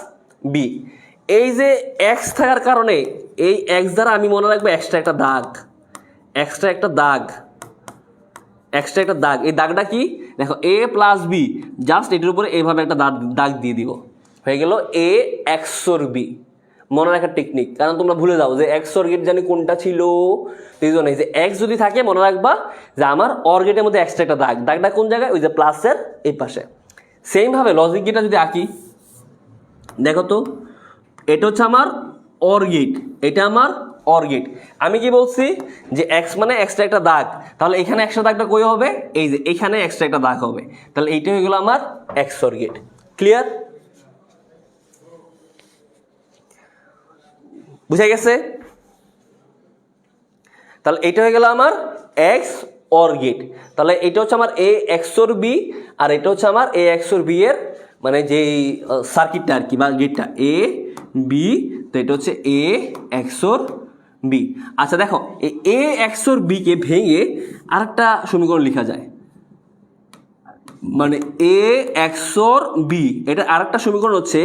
B। এই যে X থাকার কারণে এই X দ্বারা আমি মনে রাখবো এক্সট্রা একটা দাগ, এক্সট্রা একটা দাগ, এক্সট্রা একটা দাগ। এই দাগটা কি, দেখো A + B, জাস্ট এটির উপরে এইভাবে একটা দাগ দিয়ে দিব, হয়ে গেল A XOR B। মনে রাখার টেকনিক, কারণ তোমরা ভুলে যাও যে XOR গেট জানি কোনটা ছিল, এই জন্য যে X যদি থাকে মনে রাখবা যে আমার OR গেটের মধ্যে এক্সট্রা একটা দাগ, দাগটা কোন জায়গায়, ওই যে প্লাসের এই পাশে। সেমভাবে লজিক গেটটা যদি আঁকি, দেখো তো এটা হচ্ছে আমার OR গেট, এটা আমার OR গেট। আমি কি বলছি যে X মানে এক্সট্রা একটা দাগ, তাহলে এখানে এক্সট্রা দাগটা কই হবে, এই যে এখানে এক্সট্রা একটা দাগ হবে, তাহলে এইটা হয়ে গেল আমার XOR গেট। ক্লিয়ার, বুঝা গেছে? তাহলে এটা হয়ে গেল আমার XOR গেট। তাহলে এটা হচ্ছে আমার A XOR B, আর এটা হচ্ছে আমার A XOR B এর মানে যেই সার্কিটটা আর কি, বা গেটটা A B, তো এটা হচ্ছে A XOR B। আচ্ছা দেখো এই A XOR B কে ভেঙে আরেকটা সমীকরণ লেখা যায়, মানে A XOR B, এটা আরেকটা সমীকরণ হচ্ছে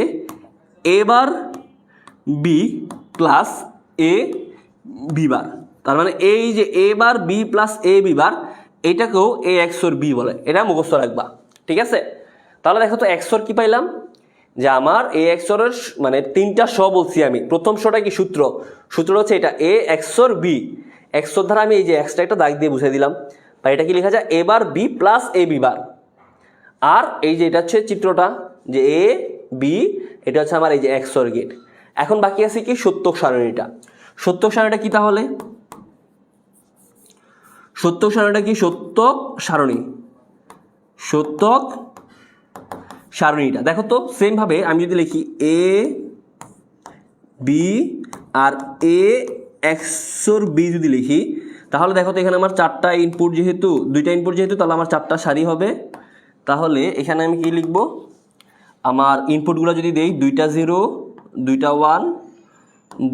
A bar B plus A B বার। তার মানে এই যে A bar B plus A B বার, এটাকেও A XOR B বলে, এটা মুখস্থ রাখবা। ঠিক আছে, তাহলে দেখো তো XOR কি পাইলাম, যে আমার A XOR এর মানে 3টা শ বলছি আমি। প্রথম শটা কি সূত্র, সূত্রটা হচ্ছে এটা A XOR B। XOR দ্বারা আমি এই যে এক্সট্রা একটা দাগ দিয়ে বুঝিয়ে দিলাম, বা এটা কি লেখা যায় A bar B plus A B বার। আর এই যে এটা হচ্ছে চিত্রটা, যে A B, এটা হচ্ছে আমার এই যে XOR গেট। এখন বাকি আছে কি সত্যক সারণীটা। সত্যক সারণীটা কি তাহলে, সত্যক সারণীটা কি, সত্যক সারণী, সত্যক সারণীটা দেখো তো সেম ভাবে আমি যদি লিখি A B R A XOR B যদি লিখি, তাহলে দেখো তো এখানে আমার 4টা ইনপুট, যেহেতু 2টা ইনপুট যেহেতু, তাহলে আমার 4টা সারি হবে। তাহলে এখানে আমি কি লিখব, আমার ইনপুটগুলো যদি দেই 2টা 0 2টা 1,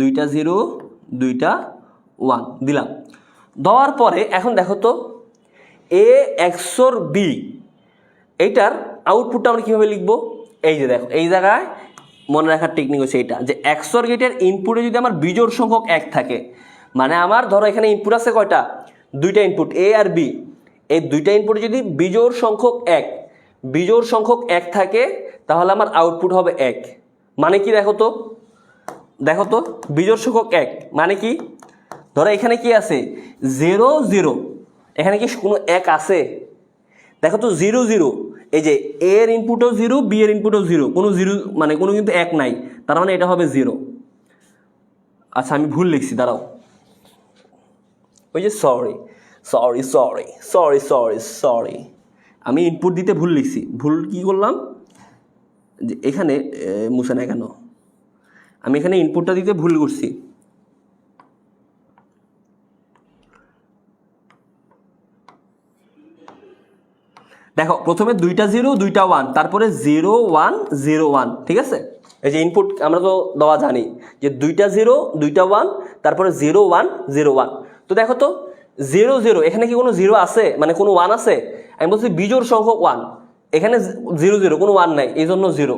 2টা 0 2টা 1 দিলাম। দেওয়ার পরে এখন দেখো তো A XOR B, এইটার আউটপুটটা আমরা কীভাবে লিখব, এই যে দেখো এই জায়গায় মনে রাখার টেকনিক হচ্ছে এটা, যে XOR গেটের ইনপুটে যদি আমার বিজোড় সংখ্যক 1 থাকে, মানে আমার ধরো এখানে ইনপুট আছে কয়টা, 2টা ইনপুট A আর B, এই 2টা ইনপুটে যদি বিজোড় সংখ্যক 1, বিজোড় সংখ্যক 1 থাকে, তাহলে আমার আউটপুট হবে 1। মানে কি দেখো তো, দেখো তো বিজোড় সংখ্যক 1 মানে কি, ধরো এখানে কি আছে 0 0, এখানে কি কোনো 1 আছে, দেখো তো 0 0, এই যে এ এর ইনপুটও 0, বি এর ইনপুটও 0, কোনো 0 মানে কোনো কিন্তু 1 নাই, তার মানে এটা হবে 0। আচ্ছা আমি ভুল লিখছি, দাঁড়াও, ওই যে সরি, আমি ইনপুট দিতে ভুল লিখছি। ভুল কি করলাম, যে এখানে মুছে না কেন, আমি এখানে ইনপুটটা দিতে ভুল করছি। দেখো প্রথমে 2টা 0 2টা 1, তারপরে 0 1 0 1, ঠিক আছে। এই যে ইনপুট আমরা তো দেওয়া জানি যে 2টা 0 2টা 1, তারপরে 0 1 0 1। তো দেখো তো 0 0, এখানে কি কোনো 0 আছে, মানে কোনো 1 আছে? আমি বলছি বিজোড় সংখ্যক 1, এখানে 0 0 কোনো 1 নাই, এই জন্য 0।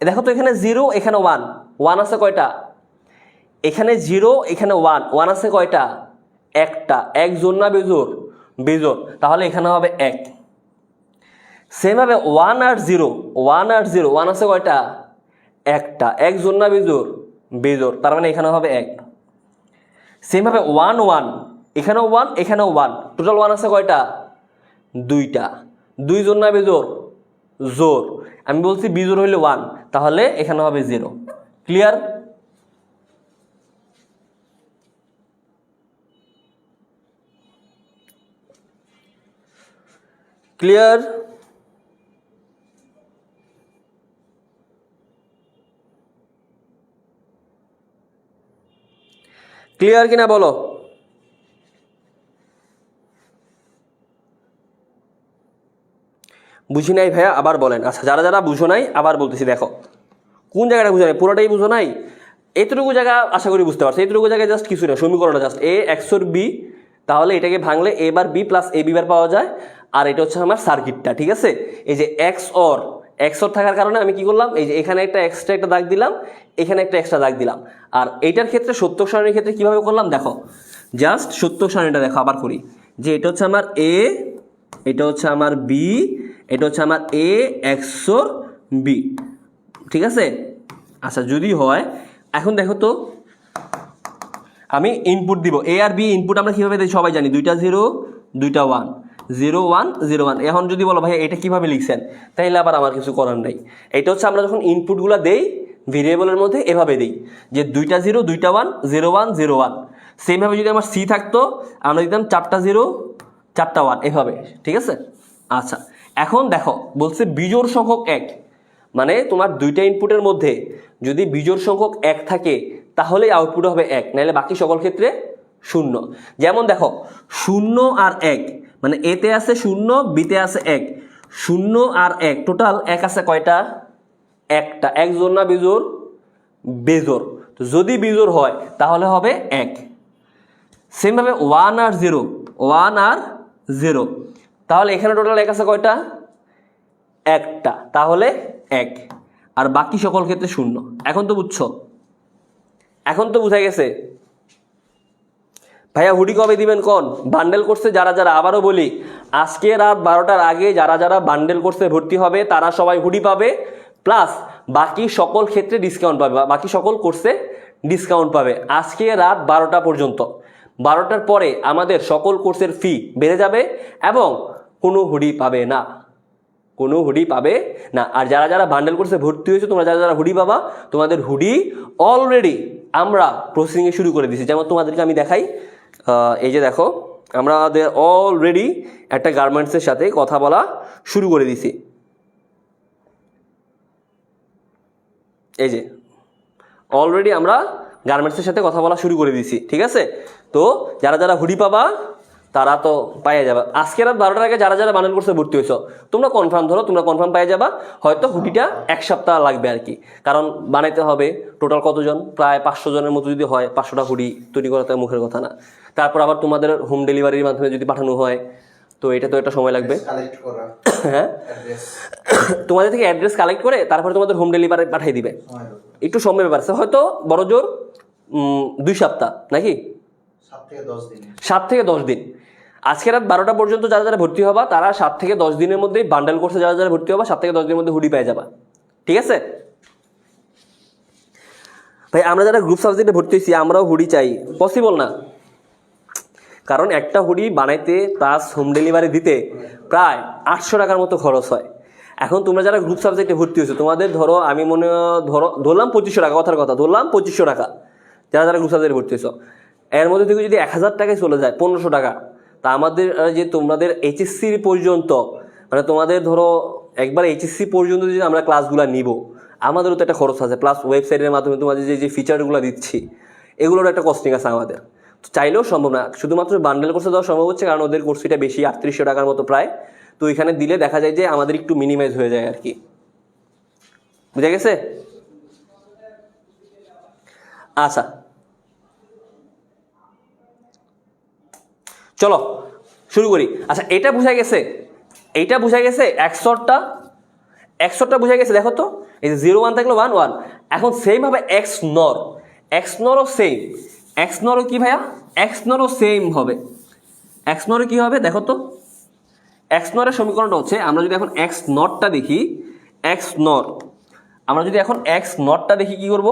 দেখো তো এখানে 0 এখানে 1, 1 আছে কয়টা? এখানে 0 এখানে 1, 1 আছে কয়টা? একটা। এক জোড় না বেজোড়? বেজোড়, তাহলে এখানে হবে 1। সেমভাবে 1 আর 0, 1 আছে কয়টা? একটা। এক জোড় না বেজোড়? বেজোড়, তার মানে এখানে হবে 1। সেমভাবে 1 1, এখানেও 1 এখানেও 1, টোটাল 1 আছে কয়টা? দুইটা। দুই জোড় না বেজোড়? জোড়। আমি বলছি বিজোড় হইলে 1, তাহলে এখানে হবে 0। ক্লিয়ার? ক্লিয়ার? ক্লিয়ার কিনা বলো? বুঝি নাই ভাইয়া, আবার বলেন। আচ্ছা যারা যারা বুঝো নাই আবার বলতেছি, দেখো কোন জায়গাটা বুঝো নাই, পুরোটাই বুঝো নাই? এতটুকু জায়গা আশা করি বুঝতে পারছো। এতটুকু জায়গায় জাস্ট কিছু না, সমীকরণটা জাস্ট এ XOR বি, তাহলে এটাকে ভাঙলে এ বার বি প্লাস এ বি বার পাওয়া যায়। আর এটা হচ্ছে আমার সার্কিটটা, ঠিক আছে। এই যে XOR থাকার কারণে আমি কি করলাম, এই যে এখানে একটা এক্সট্রা একটা দাগ দিলাম, এখানে একটা এক্সট্রা দাগ দিলাম। আর এইটার ক্ষেত্রে সত্যক সারণীর ক্ষেত্রে কিভাবে করলাম দেখো, জাস্ট সত্যক সারণীটা দেখো আবার করি, যে এটা হচ্ছে আমার এ, এটা হচ্ছে আমার বি, এটা হচ্ছে আমার এ XOR বি, ঠিক আছে। আচ্ছা যদি হয়, এখন দেখো তো আমি ইনপুট দিব, এ আর বি ইনপুট আমরা কীভাবে দিই সবাই জানি, 2টা 0 2টা 1, 0 1 0 1। এখন যদি বলো ভাই এটা কীভাবে লিখছেন, তাইলে আবার আমার কিছু করার নাই। এটা হচ্ছে আমরা যখন ইনপুটগুলো দেই ভেরিয়েবলের মধ্যে এভাবে দিই, যে 2টা 0 2টা 1 0 1 0 1। সেমভাবে যদি আমার সি থাকতো আমরা দিতাম 4টা 0 4টা 1 এভাবে, ঠিক আছে। আচ্ছা এখন দেখো বলছে বিজোড় সংখ্যক 1, মানে তোমার দুইটা ইনপুটের মধ্যে যদি বিজোড় সংখ্যক 1 থাকে তাহলেই আউটপুট হবে 1, নাহলে বাকি সকল ক্ষেত্রে 0। যেমন দেখো 0 আর 1, মানে এতে আছে 0 বিতে আছে 1, 0 আর 1 টোটাল 1 আছে কয়টা? একটা। এক জোড় না বিজোড়? বেজোড়। তো যদি বিজোড় হয় তাহলে হবে 1। সেমভাবে 1 আর 0, 1 আর 0, তাহলে এখানে টোটাল 1 আছে কয়টা? একটা, তাহলে 1, আর বাকি সকল ক্ষেত্রে 0। এখন তো বুঝছো? এখন তো বুঝা গেছে? ভাইয়া হুডি কবে দিবেন কোন? বান্ডেল কোর্সে যারা যারা, আবারও বলি আজকে রাত 12টার আগে যারা যারা বান্ডেল কোর্সে ভর্তি হবে তারা সবাই হুডি পাবে, প্লাস বাকি সকল ক্ষেত্রে ডিসকাউন্ট পাবে, বাকি সকল কোর্সে ডিসকাউন্ট পাবে আজকে রাত 12টা পর্যন্ত। 12টার পরে আমাদের সকল কোর্সের ফি বেড়ে যাবে এবং কোনো হুডি পাবে না, কোনো হুডি পাবে না। আর যারা যারা বান্ডেল কোর্সে ভর্তি হয়েছে তোমরা যারা যারা হুডি পাবা, তোমাদের হুডি অলরেডি আমরা প্রসেসিংয়ে শুরু করে দিয়েছি। যেমন তোমাদেরকে আমি দেখাই, এই যে দেখো আমাদের অলরেডি একটা গার্মেন্টসের সাথে কথা বলা শুরু করে দিয়েছি। এই যে অলরেডি আমরা গার্মেন্টসের সাথে কথা বলা শুরু করে দিয়েছি, ঠিক আছে। তো যারা যারা হুডি পাবা তারা তো পাইয়ে যাবা। আজকে রাত 12টার আগে যারা যারা বান্ডেল কোর্সে ভর্তি হয়েছো তোমরা কনফার্ম ধরো, তোমরা কনফার্ম পাইয়ে যাবা। হয়তো হুডিটা 1 সপ্তাহ লাগবে আর কি, কারণ বানাইতে হবে টোটাল কতজন, প্রায় 500 জনের মতো যদি হয় 500টা হুডি তৈরি করা তো মুখের কথা না। তারপর আবার তোমাদের হোম ডেলিভারির মাধ্যমে যদি পাঠানো হয় তো এটা তো একটা সময় লাগবে। হ্যাঁ, তোমাদের থেকে অ্যাড্রেস কালেক্ট করে তারপরে তোমাদের হোম ডেলিভারি পাঠিয়ে দিবে, একটু সময় ব্যাপার আছে, হয়তো বড় জোর 2 সপ্তাহ নাকি 7 থেকে 10 দিন। আজকে রাত 12টা পর্যন্ত যারা যারা ভর্তি হবা তারা 7 থেকে 10 দিনের মধ্যে বান্ডেল কোর্সে যারা যারা ভর্তি হবা 7 থেকে 10 দিনের মধ্যে হুডি পেয়ে যাবা, ঠিক আছে ভাই। আমরা যারা গ্রুপ সাবজেক্টে ভর্তি হয়েছি আমরাও হুডি চাই, পসিবল না, কারণ একটা হুডি বানাইতে প্লাস হোম ডেলিভারি দিতে প্রায় 800 টাকার মতো খরচ হয়। এখন তোমরা যারা গ্রুপ সাবজেক্টে ভর্তি হয়েছো তোমাদের ধরো আমি ধরলাম 2500 টাকা, কথার কথা ধরলাম 2500 টাকা, যারা গ্রুপ সাবজেক্টে ভর্তি হয়েছো এর মধ্যে থেকে যদি 1000 টাকায় চলে যায় 1500 টাকা, তা আমাদের যে তোমাদের এইচএসসি পর্যন্ত মানে তোমাদের ধরো একবার এইচএসসি পর্যন্ত যদি আমরা ক্লাসগুলো নিব আমাদেরও তো একটা খরচ আছে, প্লাস ওয়েবসাইটের মাধ্যমে তোমাদের যে ফিচারগুলো দিচ্ছি এগুলোর একটা কস্টিং আছে আমাদের। তো চাইলেও সম্ভব না, শুধুমাত্র বান্ডেল কোর্সে দেওয়া সম্ভব হচ্ছে কারণ ওদের কোর্স ফিটা বেশি 3800 টাকার মতো প্রায়। তো এখানে দিলে দেখা যায় যে আমাদের একটু মিনিমাইজ হয়ে যায় আর কি, বুঝা গেছে? আচ্ছা চলো শুরু করি। আচ্ছা এটা বুঝা গেছে, এইটা বুঝা গেছে, একশোটা বুঝা গেছে। দেখো তো এই যে 0 1 থাকলো 1 1। এখন সেম হবে এক্স নরও সেম, এক্স নরও কি ভাইয়া, এক্স নরও সেম হবে। এক্স নরও কি হবে দেখো তো, এক্স নরের সমীকরণটা হচ্ছে আমরা যদি এখন এক্স নটটা দেখি, এক্স নর আমরা যদি এখন এক্স নটটা দেখি কি করব,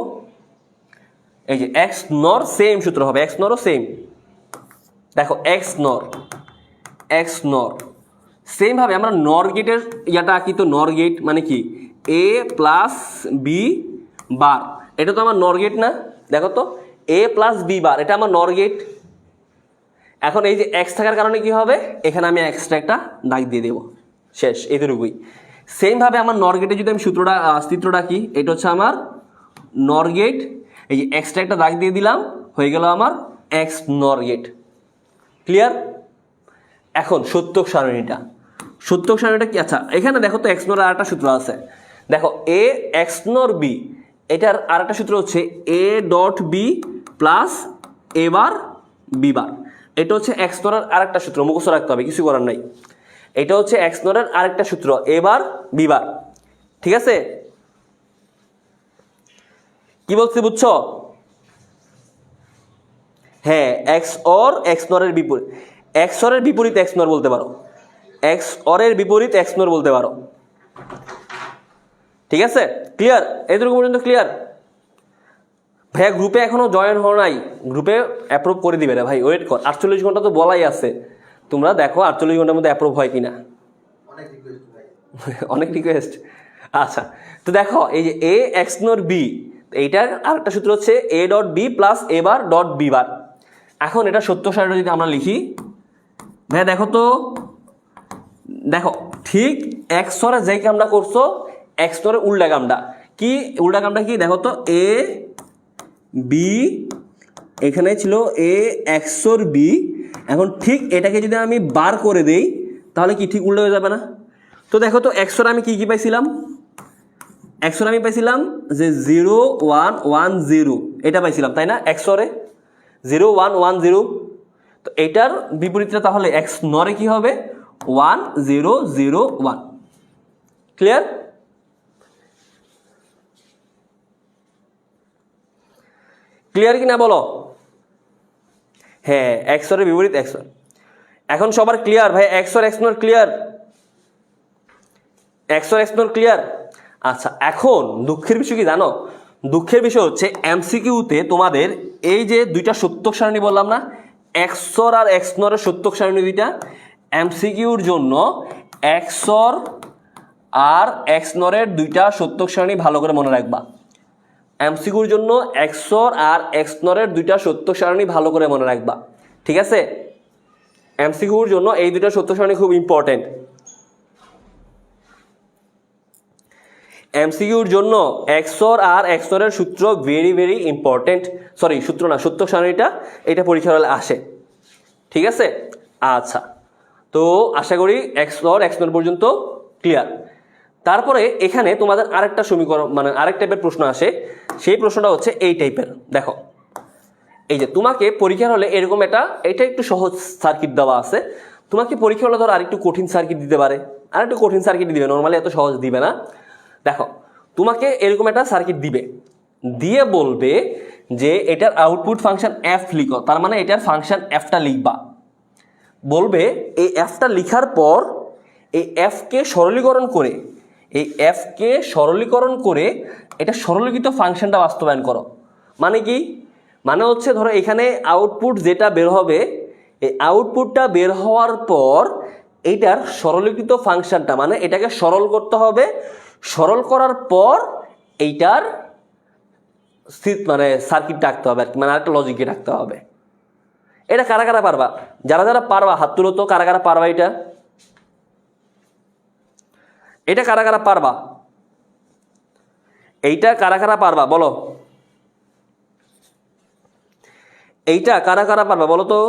এই যে এক্স নর সেম সূত্র হবে, এক্স নরও সেম। দেখো এক্স নর সেম ভাবে আমরা নর গেটের ইয়াটা আঁকি। তো নর গেট মানে কি এ প্লাস বি বার, এটা তো আমার নর গেট না? দেখো তো এ প্লাস বি বার এটা আমার নর গেট। এখন এই যে এক্স থাকার কারণে কি হবে, এখানে আমি এক্সট্রা একটা দাগ দিয়ে দেবো, শেষ এতটুকুই। সেম ভাবে আমার নর গেটে যদি আমি চিত্রটা কি, এটা হচ্ছে আমার নর গেট, এই যে এক্সট্রা একটা দাগ দিয়ে দিলাম, হয়ে গেল আমার এক্স নর গেট। ক্লিয়ার? এখন সত্যক সারণীটা কি? আচ্ছা এখানে দেখো তো এক্স নর আর একটা সূত্র আছে, দেখো এ এক্স নর বি, এটার আর একটা সূত্র হচ্ছে A dot B plus A bar B bar. এটা হচ্ছে এক্স নরের আর একটা সূত্র, মুখস্থ রাখতে হবে, কিছু করার নাই। এটা হচ্ছে এক্স নরের আর একটা সূত্র এ বার বি বার। ঠিক আছে, কি বলছি বুঝছো? হ্যাঁ এক্স অর এক্স নরের বিপরীত, এক্স অরের বিপরীত এক্স নর বলতে পারো, এক্স অরের বিপরীত এক্স নর বলতে পারো। ঠিক আছে, ক্লিয়ার? এতটুকু পর্যন্ত ক্লিয়ার? ভাইয়া গ্রুপে এখনো জয়েন হও নাই, গ্রুপে অ্যাপ্রুভ করে দিবে রে ভাই, ওয়েট কর, 48 ঘন্টা তো বলাই আছে, তোমরা দেখো 48 ঘন্টার মধ্যে অ্যাপ্রুভ হয় কিনা। অনেক রিকোয়েস্ট। আচ্ছা তো দেখো এই যে এ এক্স নর বি, এইটার আরেকটা সূত্র হচ্ছে A dot B plus A bar dot B bar. এখন এটা সত্য সারণীটা যদি আমরা লিখি, ভাইয়া দেখো তো, দেখো ঠিক এক্স নরে যেই কামটা করছো এক্স নরের উল্টা কামটা কি, দেখো তো এ বি, এখানে ছিল এ এক্সর বি, এখন ঠিক এটাকে যদি আমি বার করে দেই তাহলে কি ঠিক উল্টো হয়ে যাবে না? তো দেখো তো এক্সর আমি কি পাইছিলাম, এক্সর আমি পাইছিলাম যে 0 1 1 0 এটা পাইছিলাম তাই না, এক্সরে 0 1 1 0। তো এটার বিপরীতটা তাহলে এক্স নরে কি হবে 1 0 0 1। ক্লিয়ার? ক্লিয়ার কি না বলো? হ্যাঁ এক্সরের বিপরীত এক্সর। এখন সবার ক্লিয়ার ভাই, এক্সর এক্স নর ক্লিয়ার, এক্সর এক্স নর ক্লিয়ার? আচ্ছা এখন দুঃখের বিষয় কি জানো, দুঃখের বিষয় হচ্ছে এমসিকিউতে তোমাদের এই যে দুইটা সত্যক সারণী বললাম না, এক্সর আর এক্স নরের সত্যক সারণী দুইটা, এমসিকিউর জন্য এক্সর আর এক্স নরের দুইটা সত্যক সারণী ভালো করে মনে রাখবা। এমসিকিউর জন্য এক্সর আর এক্স নরের দুইটা সত্যক সারণী ভালো করে মনে রাখবা, ঠিক আছে? এমসিকিউর জন্য এই দুইটা সত্যক সারণী খুব ইম্পর্টেন্ট। এমসিকিউর জন্য এক্সর আর এক্সরের সূত্র ভেরি ভেরি ইম্পর্টেন্ট, সরি সূত্র না সত্যক সারণীটা, এটা পরীক্ষার হলে আসে, ঠিক আছে? আচ্ছা তো আশা করি এক্সর এক্সর পর্যন্ত ক্লিয়ার। তারপরে এখানে তোমাদের আরেকটা সমীকরণ মানে আরেক টাইপের প্রশ্ন আসে, সেই প্রশ্নটা হচ্ছে এই টাইপের। দেখো এই যে তোমাকে পরীক্ষার হলে এরকম এটা একটু সহজ সার্কিট দেওয়া আছে, তোমাকে পরীক্ষা হলে ধর আরেকটু কঠিন সার্কিট দিতে পারে, আরেকটু কঠিন সার্কিট দিবে, নর্মালি এত সহজ দিবে না। দেখো তোমাকে এরকম একটা সার্কিট দিবে, দিয়ে বলবে যে এটার আউটপুট ফাংশন এফ লিখো, তার মানে এটার ফাংশন এফটা লিখবা। বলবে এই এফটা লিখার পর এই এফকে সরলীকরণ করে এটা সরলীকৃত ফাংশনটা বাস্তবায়ন করো। মানে কি? মানে হচ্ছে ধরো এখানে আউটপুট যেটা বের হবে এই আউটপুটটা বের হওয়ার পর এইটার সরলীকৃত ফাংশনটা, মানে এটাকে সরল করতে হবে, সরল করার পর এইটার মানে সার্কিটটা আঁকতে হবে আর কি, মানে আরেকটা লজিকে রাখতে হবে। এটা কারা কারা পারবা? যারা যারা পারবা হাত তুলো তো, কারা কারা পারবা এটা? এটা কারা কারা পারবা? এইটা কারা কারা পারবা বলো? এইটা কারা কারা পারবা বলো তো?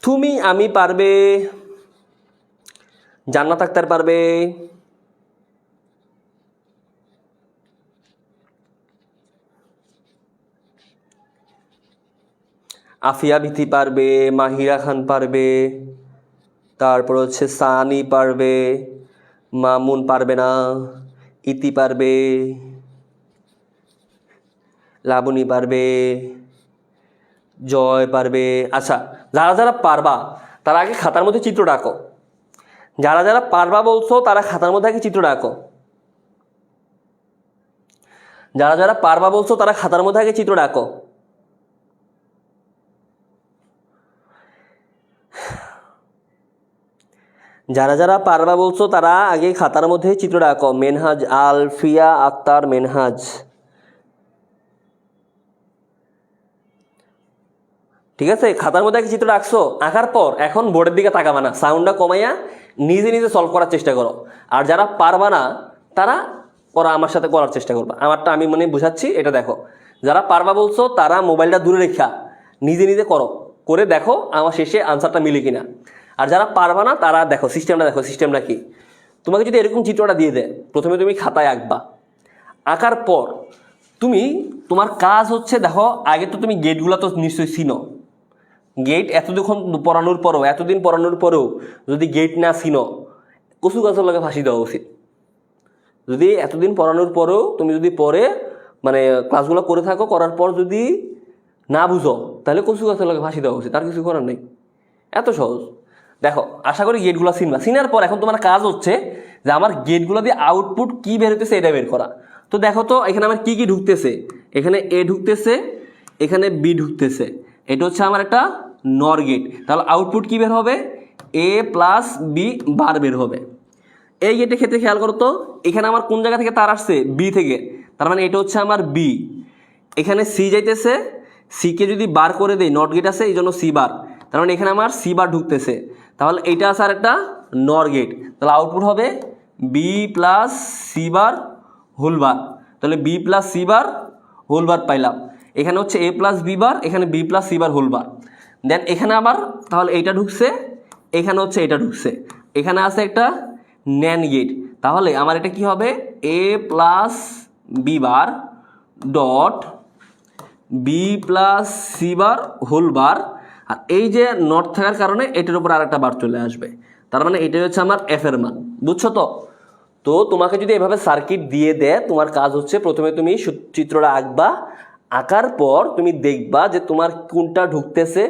তুমি, আমি পারবে, জান্নাত আক্তার পারবে, আফিয়া বিথি পারবে, মাহিরা খান পারবে, তারপর হচ্ছে সানি পারবে, মামুন পারবে না, ইতি পারবে, লাবণী পারবে, জয় পারবে। আচ্ছা, যারা যারা পারবা তারা আগে খাতার মধ্যে চিত্রটা আঁকো। যারা যারা পারবা বলছো তারা খাতার মধ্যে আগে চিত্রটা আঁকো। যারা যারা পারবা বলছো তারা খাতার মধ্যে আগে চিত্রটা আঁকো। যারা যারা পারবা বলছো তারা আগে খাতার মধ্যে চিত্রটা আঁকো। মেনহাজ, আলফিয়া আক্তার, মেনহাজ, ঠিক আছে? খাতার মধ্যে আগে চিত্রটা আঁকছো, আঁকার পর এখন বোর্ডের দিকে তাকাবা না, সাউন্ডটা কমাইয়া নিজে নিজে সলভ করার চেষ্টা করো। আর যারা পারবা না তারা ওরা আমার সাথে করার চেষ্টা করবা। আমারটা আমি মানে বুঝাচ্ছি, এটা দেখো। যারা পারবা বলছো তারা মোবাইলটা দূরে রেখা নিজে নিজে করো, করে দেখো আমার শেষে আনসারটা মিলে কিনা। আর যারা পারবা না তারা দেখো সিস্টেমটা, দেখো সিস্টেমটা কি। তোমাকে যদি এরকম চিত্রটা দিয়ে দেয়, প্রথমে তুমি খাতায় আঁকবা, আঁকার পর তুমি তোমার কাজ হচ্ছে, দেখো আগে তো তুমি গেটগুলো তো নিশ্চয়ই চিনো। গেট এতদিন পড়ানোর পরেও যদি গেট না চিনো, কচু গাছের লগে ফাঁসি দেওয়া উচিত। যদি এতদিন পড়ানোর পরেও তুমি যদি পরে মানে ক্লাসগুলো করে থাকো, করার পর যদি না বুঝো তাহলে কচু গাছের লগে ফাঁসি দেওয়া উচিত, আর কিছু করার নেই। এত সহজ। দেখো, আশা করি গেটগুলো চিনবা। চিনার পর এখন তোমার কাজ হচ্ছে যে আমার গেটগুলো দিয়ে আউটপুট কি বের হতেছে এটা বের করা। তো দেখো তো এখানে আমার কি কি ঢুকতেছে। এখানে এ ঢুকতেছে, এখানে বি ঢুকতেছে। এটা হচ্ছে আমার একটা নর গেট। তাহলে আউটপুট কি বের হবে? এ প্লাস বি বার বের হবে। এই গেটের ক্ষেত্রে খেয়াল করো তো, এখানে আমার কোন জায়গা থেকে তার আসছে? বি থেকে। তার মানে এটা হচ্ছে আমার বি। এখানে সি যাইতেছে, সিকে যদি বার করে দেই, নট গেট আছে এই জন্য সি বার, তার মানে এখানে আমার সি বার ঢুকতেছে। তাহলে এইটা আছে আর একটা নর গেট। তাহলে আউটপুট হবে B plus C bar whole bar. তাহলে B plus C bar whole bar পাইলাম। এখানে হচ্ছে এ প্লাস বি বার, এখানে B plus C bar whole bar. Then এখানে আবার তাহলে এইটা ঢুকছে, এখানে হচ্ছে এটা ঢুকছে, এখানে আছে একটা ন্যান গেট। তাহলে আমার এটা কি হবে? A plus B bar dot B plus C bar whole bar. আর এই যে নট থাকার কারণে এটার উপর আর একটা বার চলে আসবে। তার মানে এটাই হচ্ছে আমার এফ এর মান। বুঝছো তো? তো তোমাকে যদি এভাবে সার্কিট দিয়ে দেয়, তোমার কাজ হচ্ছে প্রথমে তুমি চিত্রটা আঁকবা, আঁকার পর তুমি দেখবা যে তোমার কোনটা ঢুকতেছে,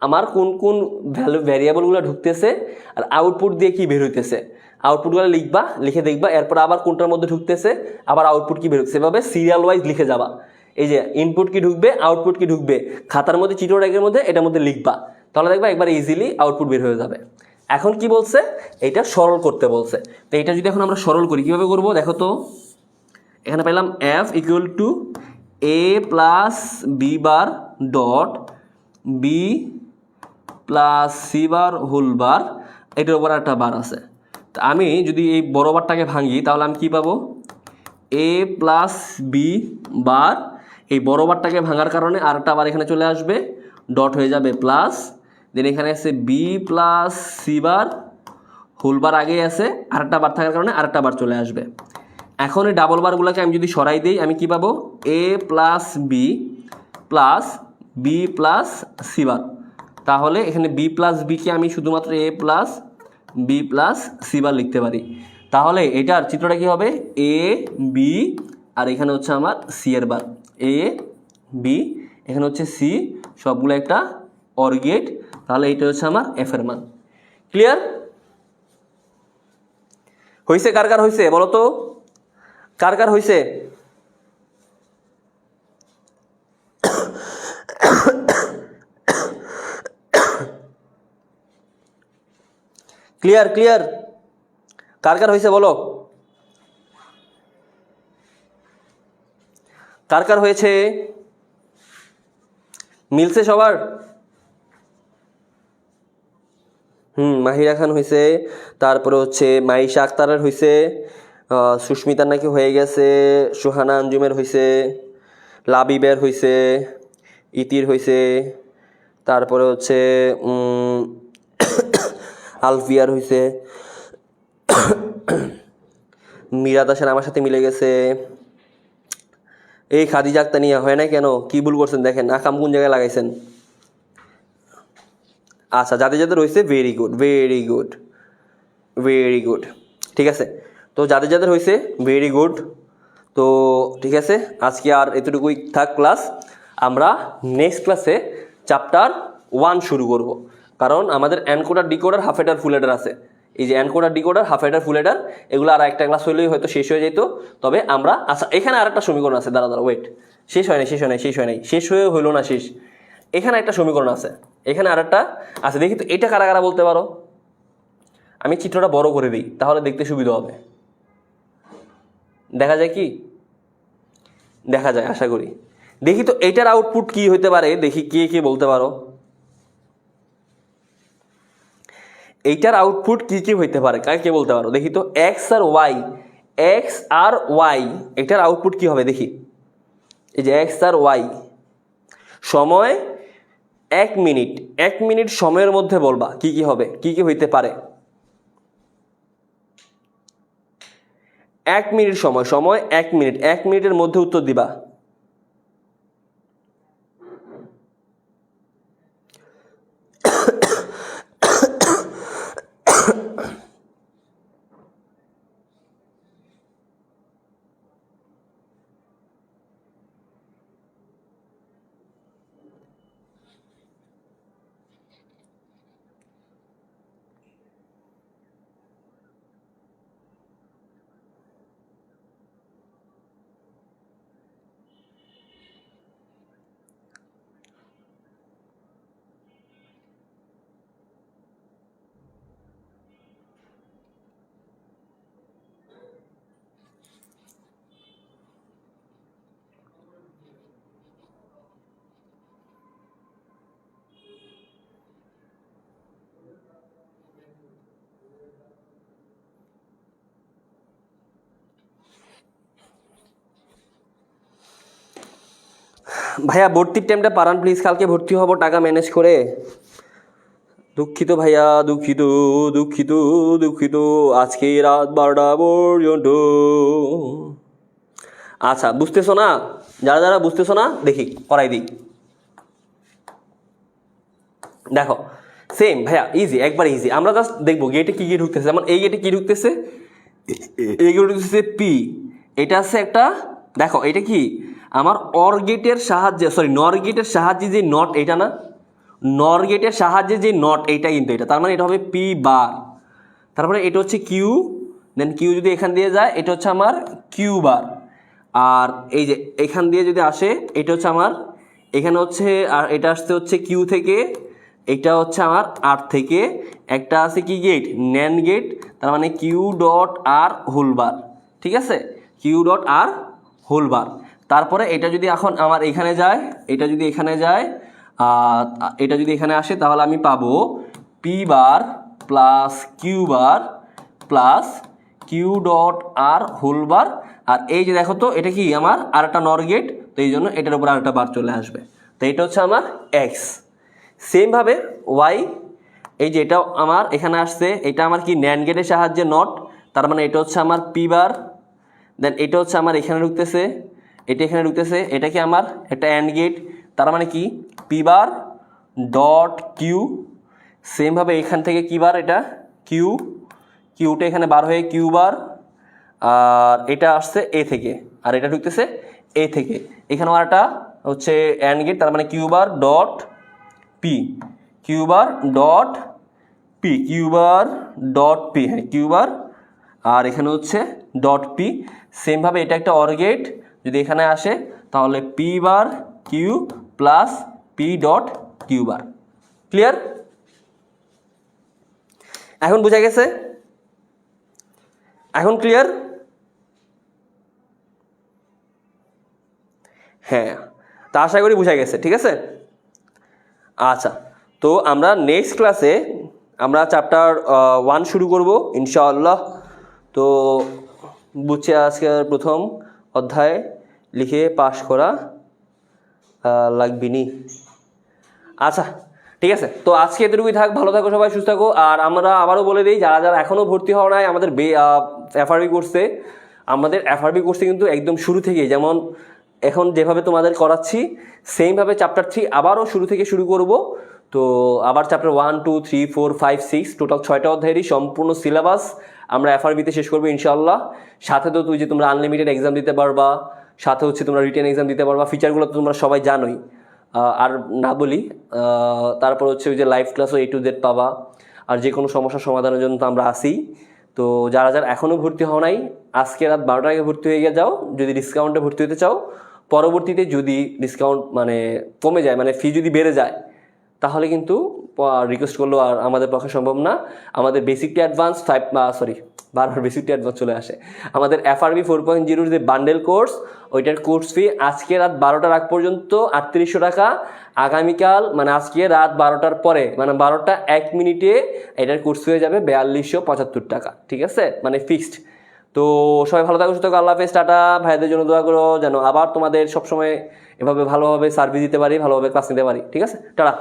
আমার কোন কোন ভ্যারিয়েবলগুলো ঢুকতেছে, আর আউটপুট দিয়ে কি বের হইতেছে। আউটপুটগুলো লিখবা, লিখে দেখবা, এরপর আবার কোনটার মধ্যে ঢুকতেছে, আবার আউটপুট কি বের হচ্ছে, এভাবে সিরিয়াল ওয়াইজ লিখে যাবা। এই যে ইনপুট কি ঢুকবে, আউটপুট কি ঢুকবে, খাতার মধ্যে চিত্রটাকের মধ্যে এটার মধ্যে লিখবা, তাহলে দেখবা একবার ইজিলি আউটপুট বের হয়ে যাবে। এখন কি বলছে? এটা সরল করতে বলছে। তো এটা যদি এখন আমরা সরল করি, কীভাবে করবো দেখো তো। এখানে পেলাম F equal to A plus B bar dot B plus C bar whole bar, এটার উপর একটা বার আছে। তা আমি যদি এই বড় বারটাকে ভাঙি তাহলে আমি কি পাবো? এ প্লাস বি বার, এই বড় বারটাকে ভাঙার কারণে আরেকটা বার এখানে চলে আসবে, ডট হয়ে যাবে প্লাস, দেন এখানে আছে B plus C bar whole bar আগেই আছে, আরেকটা বার থাকার কারণে আরেকটা বার চলে আসবে। এখন এই ডাবল বারগুলোকে আমি যদি সরাই দিই, আমি কি পাবো? A plus B plus B plus C bar. তাহলে এখানে বি প্লাস বিকে আমি শুধুমাত্র A plus B plus C bar লিখতে পারি। তাহলে এটার চিত্রটা কি হবে? এ বি আর এখানে হচ্ছে আমার সি এর বার, এ বি এখানে হচ্ছে সি, সবগুলো একটা অর গেট। তাহলে এইটা হচ্ছে আমার এফ এর মান। ক্লিয়ার? হয়েছে? কার কার হয়েছে বলো তো, কার কার হয়েছে? ক্লিয়ার ক্লিয়ার, কার কার হয়েছে বলো, কার কার হয়েছে? মিলছে সবার? মাহিরা খান হয়েছে, তারপরে হচ্ছে মাইশা আক্তারের হয়েছে, সুস্মিতার নাকি হয়ে গেছে, সুহানা আঞ্জুমের হয়েছে, লাবিবের হয়েছে, ইতির হয়েছে, তারপরে হচ্ছে আলফিয়ার হয়েছে, মিরাদ হাসান আমার সাথে মিলে গেছে। এই খাদিজা আক্তানিয়া হয় না কেন? কি ভুল করছেন দেখেন, আকাম কোন জায়গায় লাগাইছেন। আচ্ছা, যাদের যাদের হয়েছে very good very good very good, ঠিক আছে। তো যাদের যাদের হয়েছে ভেরি গুড। তো ঠিক আছে, আজকে আর এতটুকুই থাক ক্লাস। আমরা নেক্সট ক্লাসে চ্যাপ্টার 1 শুরু করব, কারণ আমাদের এনকোডার ডিকোডার হাফ হেডার ফুল হেডার আছে। এই যে এনকোডার ডিকোডার হাফ হেডার ফুল হেডার এগুলো আর একটা ক্লাস হইলেই হয়তো শেষ হয়ে যেত। তবে আমরা আচ্ছা, এখানে আর একটা সমীকরণ আছে, দাঁড়া ওয়েট, শেষ হয় নাই শেষ হয়ে হইলো না শেষ। এখানে একটা সমীকরণ আছে, এখানে আর একটা আছে, দেখি তো এটা কারা কারা বলতে পারো। আমি চিত্রটা বড় করে দিই, তাহলে দেখতে সুবিধা হবে। দেখা যায় কি? দেখা যায় আশা করি। দেখি তো এটার আউটপুট কি হইতে পারে, দেখি কে কে বলতে পারো। এইটার আউটপুট কি কি হইতে পারে, কাকে কে বলতে পারো দেখি তো। এক্স আর ওয়াই এটার আউটপুট কি হবে দেখি। এই যে এক্স আর ওয়াই, সময় 1 মিনিট, 1 মিনিট সময়ের মধ্যে বলবা কি কি হবে, কি কি হইতে পারে। 1 মিনিট সময় 1 মিনিট, 1 মিনিটের মধ্যে উত্তর দিবা। ভাইয়া ভর্তির টাইমটা পারান প্লিজ, কালকে ভর্তি হব টাকা ম্যানেজ করে। দুঃখিত ভাইয়া, দুঃখিত দুঃখিত দুঃখিত, আজকে রাত 12টা পর্যন্ত। আচ্ছা, বুঝতেছো না? যারা যারা বুঝতেছো না দেখি করাই দিই। দেখো সেম ভাইয়া, ইজি, একবার ইজি। আমরা জাস্ট দেখবো গেটে কি কি ঢুকতেছে। যেমন এই গেটে কি ঢুকতেছে, এই গেটে ঢুকতেছে পি, এটা আছে একটা। দেখো এটা কি আমার অর গেটের সাহায্যে, সরি নর গেটের সাহায্যে যে নট, এটা না, নর গেটের সাহায্যে যে নট এইটা, কিন্তু এটা তার মানে এটা হবে পি বার। তারপরে এটা হচ্ছে কিউ, দেন কিউ যদি এখান দিয়ে যায় এটা হচ্ছে আমার কিউ বার। আর এই যে এখান দিয়ে যদি আসে এটা হচ্ছে আমার, এখানে হচ্ছে, আর এটা আসতে হচ্ছে কিউ থেকে, এটা হচ্ছে আমার আর থেকে। একটা আছে কি গেট, ন্যান গেট, তার মানে কিউ ডট আর হোল বার, ঠিক আছে, কিউ ডট আর হোল বার। তারপরে এটা যদি এখন আমার এখানে যায়, এটা যদি এখানে যায়, এটা যদি এখানে আসে, তাহলে আমি পাবো P bar plus Q bar plus Q dot R whole bar. আর এই যে দেখো তো এটা কি আমার আর একটা নর গেট, তো এই জন্য এটার উপর আর একটা বার চলে আসবে। তো এটা হচ্ছে আমার এক্স। সেমভাবে ওয়াই, এই যে এটাও আমার এখানে আসছে, এটা আমার কি ন্যান গেটের সাহায্যে নট, তার মানে এটা হচ্ছে আমার পি বার। দেন এটা হচ্ছে আমার এখানে ঢুকতেছে, এটা এখানে ঢুকতেছে, এটা কি আমার একটা অ্যান্ড গেট, তার মানে কি পি বার ডট কিউ। সেমভাবে এখান থেকে কি বার, এটা কিউ, কিউটা এখানে বার হয়ে কিউ বার। আর এটা আসছে এ থেকে, আর এটা ঢুকতেছে এ থেকে। এখানে আমার একটা হচ্ছে অ্যান্ড গেট, তার মানে Q bar dot P, Q bar dot P, Q bar dot P, হ্যাঁ কিউ বার। আর এখানে হচ্ছে ডট পি। সেমভাবে এটা একটা অর গেট, যদি এখানে আসে তাহলে P bar Q plus P dot Q bar. Clear? এখন বোঝা গেছে? এখন ক্লিয়ার? হ্যাঁ, তা আশা করি বোঝা গেছে। ঠিক আছে, আচ্ছা, তো আমরা নেক্সট ক্লাসে আমরা চ্যাপ্টার 1 শুরু করব ইনশাআল্লাহ। তো বুঝছে আজকের প্রথম অধ্যায় লিখে পাশ করা লাগবিনি। আচ্ছা ঠিক আছে, তো আজকে এতটুকুই থাক। ভালো থাকো সবাই, সুস্থ থাকো। আর আমরা আবারও বলে দিই, যারা যারা এখনও ভর্তি হওয়া নাই আমাদের এফআরবি কোর্সে, আমাদের এফআরবি কোর্সে কিন্তু একদম শুরু থেকেই, যেমন এখন যেভাবে তোমাদের করাচ্ছি সেমভাবে চ্যাপ্টার 3 আবারও শুরু থেকে শুরু করব। তো আবার চ্যাপ্টার 1, 2, 3, 4, 5, 6 টোটাল 6টা অধ্যায়েরই সম্পূর্ণ সিলেবাস আমরা এফআরবিতে শেষ করবো ইনশাআল্লাহ। সাথে তো তুই যে তোমরা আনলিমিটেড এক্সাম দিতে পারবা, সাথে হচ্ছে তোমরা রিটেন এক্সাম দিতে পারবা, ফিচারগুলো তো তোমরা সবাই জানোই। আর না বলি, তারপর হচ্ছে ওই যে লাইভ ক্লাসও A to Z পাবা। আর যে কোনো সমস্যার সমাধানের জন্য তো আমরা আসি। তো যারা যারা এখনও ভর্তি হও নাই, আজকে রাত 12টার আগে ভর্তি হয়ে যাও যদি ডিসকাউন্টে ভর্তি হতে চাও। পরবর্তীতে যদি ডিসকাউন্ট মানে কমে যায়, মানে ফি যদি বেড়ে যায়, তাহলে কিন্তু রিকোয়েস্ট করলেও আর আমাদের পক্ষে সম্ভব না। আমাদের বেসিক টু অ্যাডভান্স বারবার বেসিক টু অ্যাডভান্স চলে আসে। আমাদের এফআরবি 4.0 যে বান্ডেল কোর্স, ওইটার কোর্স ফি আজকে রাত 12টার আগ পর্যন্ত 3800 টাকা। আগামীকাল মানে আজকে রাত 12টার পরে, মানে 12টা 1 মিনিটে এটার কোর্স হয়ে যাবে 4275 টাকা। ঠিক আছে, মানে ফিক্সড। তো সবাই ভালো থাকো, সুস্থ থাকো। আল্লাহ হাফেজ, টাটা। ভাইদের জন্য দোয়া করো যেন আবার তোমাদের সবসময় এভাবে ভালোভাবে সার্ভিস দিতে পারি, ভালোভাবে ক্লাস নিতে পারি। ঠিক আছে, টাটা।